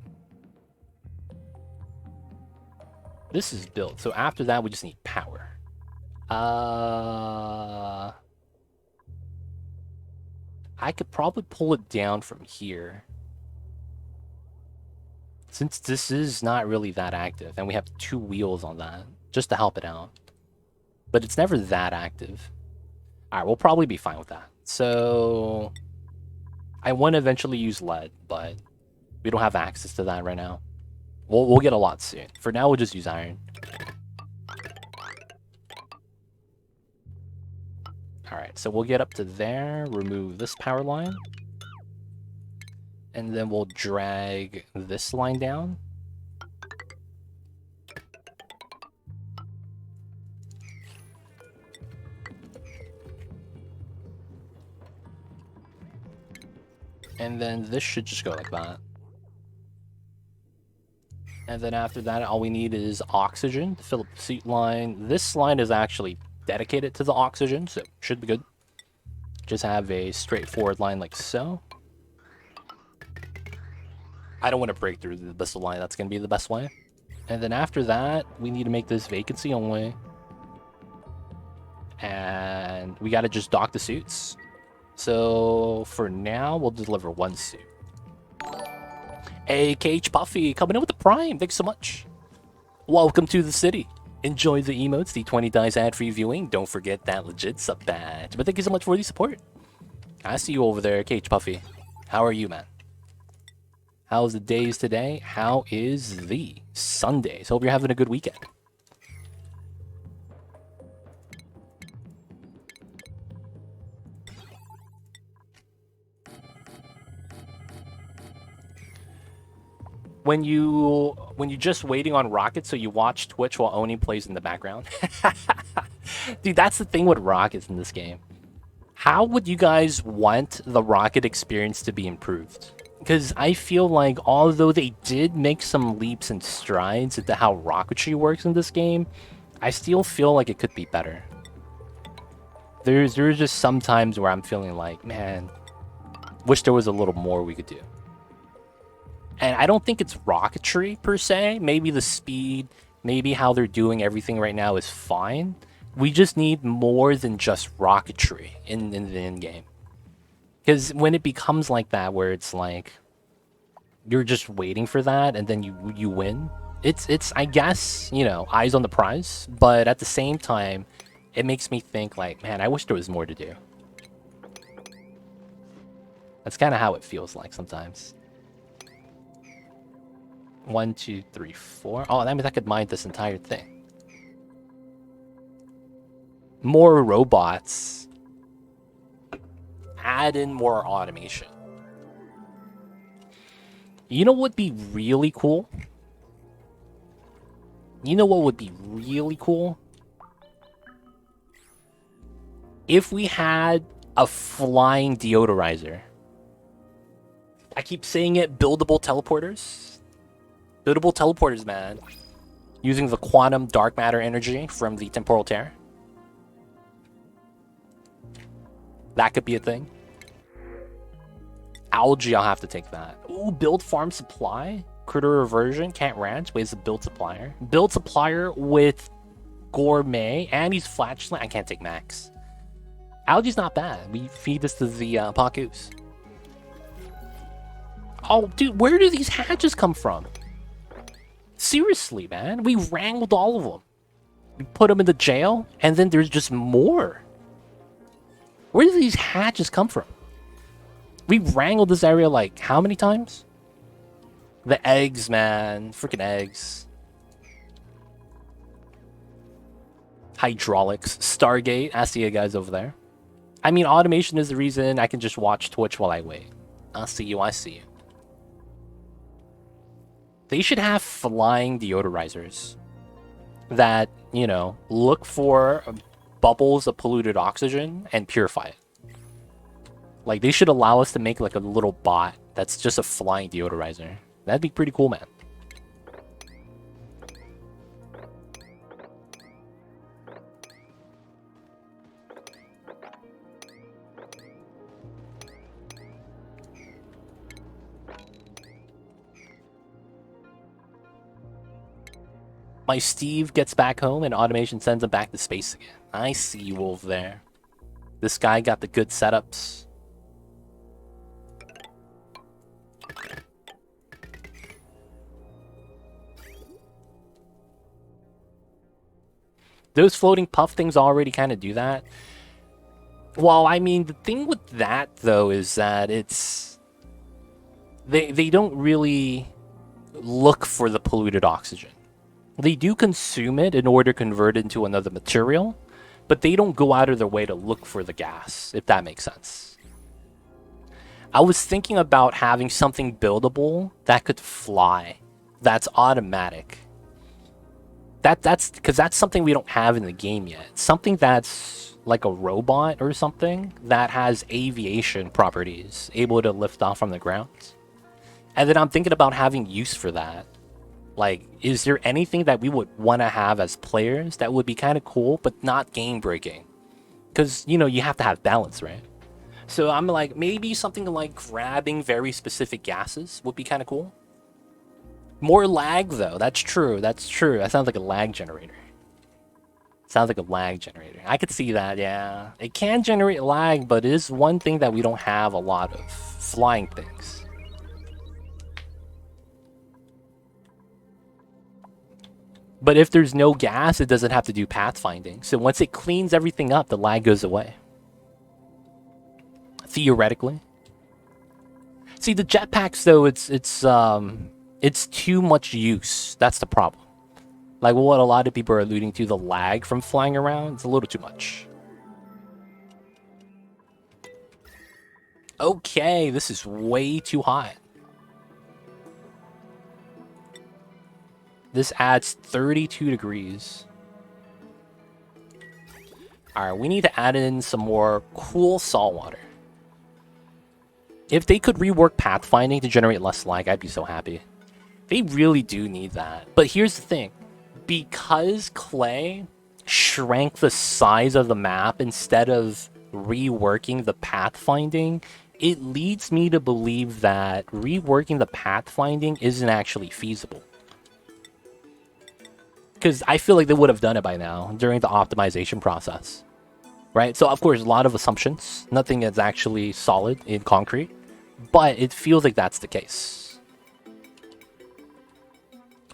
This is built, so after that we just need power. I could probably pull it down from here. Since this is not really that active, and we have 2 wheels on that, just to help it out. But it's never that active. Alright, we'll probably be fine with that. So I want to eventually use lead, but we don't have access to that right now. We'll get a lot soon. For now, we'll just use iron. Alright, so we'll get up to there, remove this power line. And then we'll drag this line down. And then this should just go like that. And then after that, all we need is oxygen to fill up the seat line. This line is actually dedicated to the oxygen, so should be good. Just have a straightforward line like so. I don't want to break through the missile line. That's going to be the best way. And then after that, we need to make this vacancy only. And we got to just dock the suits. So for now, we'll deliver 1 suit. Hey, Cage Puffy, coming in with the Prime. Thanks so much. Welcome to the city. Enjoy the emotes, the 20 dice ad-free viewing. Don't forget that legit sub badge. But thank you so much for the support. I see you over there, Cage Puffy. How are you, man? How's the days today? How is the Sundays? Hope you're having a good weekend. When you just waiting on Rocket, so you watch Twitch while Oni plays in the background. Dude, that's the thing with Rockets in this game. How would you guys want the Rocket experience to be improved? Because I feel like although they did make some leaps and strides into how rocketry works in this game, I still feel like it could be better. There's just some times where I'm feeling like, man, wish there was a little more we could do. And I don't think it's rocketry per se. Maybe the speed, maybe how they're doing everything right now is fine. We just need more than just rocketry in the end game. Because when it becomes like that, where it's like you're just waiting for that and then you win, it's I guess, you know, eyes on the prize. But at the same time, it makes me think like, man, I wish there was more to do. That's kind of how it feels like sometimes. 1, 2, 3, 4. Oh, that means I could mine this entire thing. More robots. Add in more automation. You know what would be really cool? You know what would be really cool? If we had a flying deodorizer, I keep saying it, buildable teleporters. Buildable teleporters, man. Using the quantum dark matter energy from the temporal tear. That could be a thing. Algae, I'll have to take that. Ooh, build farm supply. Critter reversion, can't ranch. Wait, it's a build supplier. Build supplier with gourmet, and he's flatulent. I can't take max. Algae's not bad. We feed this to the Pacus. Oh, dude, where do these hatches come from? Seriously, man. We wrangled all of them. We put them in the jail, and then there's just more. Where do these hatches come from? We wrangled this area like how many times? The eggs, man. Freaking eggs. Hydraulics. Stargate. I see you guys over there. I mean, automation is the reason I can just watch Twitch while I wait. I see you. I see you. They should have flying deodorizers that, you know, look for bubbles of polluted oxygen and purify it. Like, they should allow us to make like a little bot that's just a flying deodorizer. That'd be pretty cool, man. My Steve gets back home and automation sends him back to space again. I see you over there. This guy got the good setups. Those floating puff things already kind of do that. Well, I mean, the thing with that, though, is that it's... They don't really look for the polluted oxygen. They do consume it in order to convert it into another material, but they don't go out of their way to look for the gas, if that makes sense. I was thinking about having something buildable that could fly, that's automatic. That's because that's something we don't have in the game yet. Something that's like a robot or something that has aviation properties, able to lift off from the ground. And then I'm thinking about having use for that. Like, is there anything that we would want to have as players that would be kind of cool, but not game-breaking? Because, you know, you have to have balance, right? So I'm like, maybe something like grabbing very specific gases would be kind of cool. More lag, though. That's true. That's true. That sounds like a lag generator. Sounds like a lag generator. I could see that, yeah. It can generate lag, but it is one thing that we don't have a lot of. Flying things. But if there's no gas, it doesn't have to do pathfinding. So once it cleans everything up, the lag goes away. Theoretically. See, the jetpacks, though, it's too much use. That's the problem. Like what a lot of people are alluding to, the lag from flying around, it's a little too much. Okay, this is way too hot. This adds 32 degrees. Alright, we need to add in some more cool salt water. If they could rework pathfinding to generate less lag, I'd be so happy. They really do need that. But here's the thing. Because Clay shrank the size of the map instead of reworking the pathfinding, it leads me to believe that reworking the pathfinding isn't actually feasible. Because I feel like they would have done it by now during the optimization process. Right? So, of course, a lot of assumptions. Nothing is actually solid in concrete. But it feels like that's the case.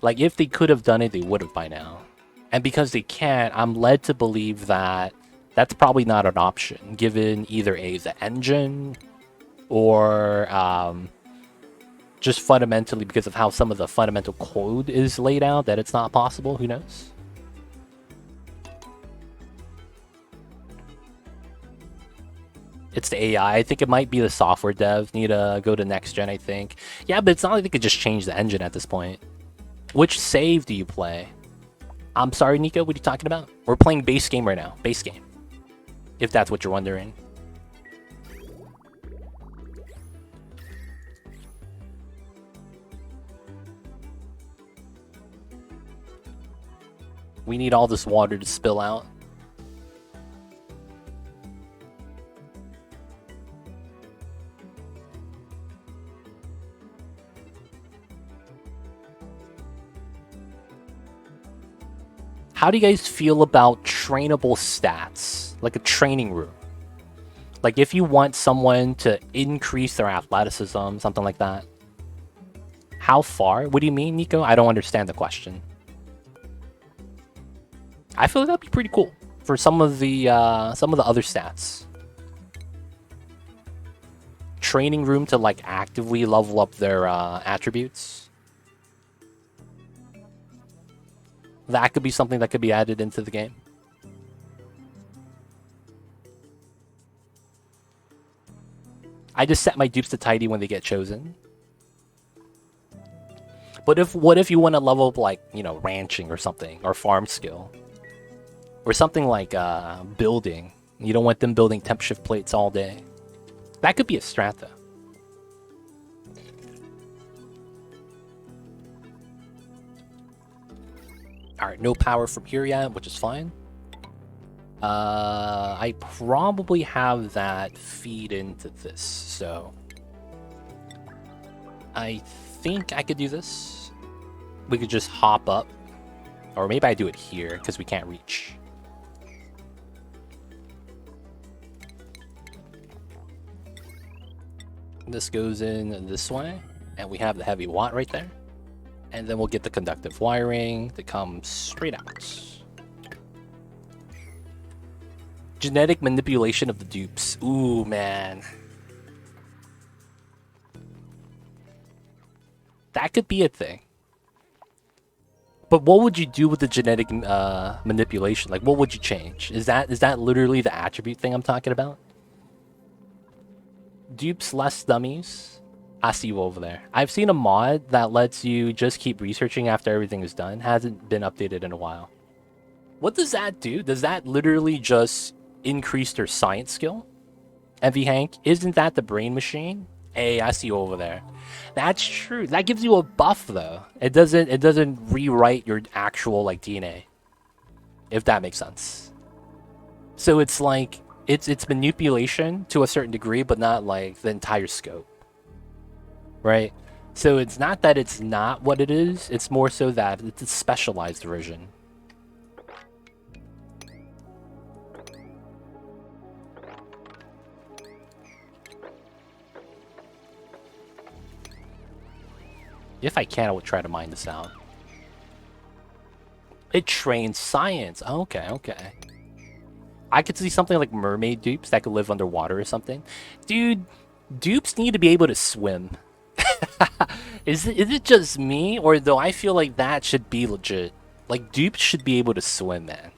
Like, if they could have done it, they would have by now. And because they can't, I'm led to believe that that's probably not an option, given either A, the engine, or just fundamentally because of how some of the fundamental code is laid out, that it's not possible. Who knows? It's the AI. I think it might be the software dev. Need to go to next gen, I think. Yeah, but it's not like they could just change the engine at this point. Which save do you play? I'm sorry, Nico. What are you talking about? We're playing base game right now. Base game. if that's what you're wondering. We need all this water to spill out. How do you guys feel about trainable stats? Like a training room? Like if you want someone to increase their athleticism, something like that. How far? What do you mean, Nico? I don't understand the question. I feel like that'd be pretty cool for some of the other stats. Training room to like actively level up their attributes. That could be something that could be added into the game. I just set my dupes to tidy when they get chosen. But what if you want to level up like, you know, ranching or something, or farm skill? Or something like building. You don't want them building temp shift plates all day. That could be a strat though. Alright, no power from here yet, which is fine. I probably have that feed into this, so... I think I could do this. We could just hop up. Or maybe I do it here, because we can't reach. This goes in this way, and we have the heavy watt right there. And then we'll get the conductive wiring that comes straight out. Genetic manipulation of the dupes. Ooh, man. That could be a thing. But what would you do with the genetic manipulation? Like, what would you change? Is that literally the attribute thing I'm talking about? Dupes less dummies. I see you over there. I've seen a mod that lets you just keep researching after everything is done. Hasn't been updated in a while. What does that do? Does that literally just increase their science skill? Envy Hank, isn't that the brain machine? Hey, I see you over there. That's true. That gives you a buff though. It doesn't rewrite your actual like DNA. If that makes sense. So it's like it's manipulation to a certain degree, but not like the entire scope. Right? So it's not that it's not what it is, it's more so that it's a specialized version. If I can, I would try to mine this out. It trains science. Okay, okay. I could see something like mermaid dupes that could live underwater or something. Dude, dupes need to be able to swim. Is it just me, or though I feel like that should be legit? Like dupes should be able to swim, man.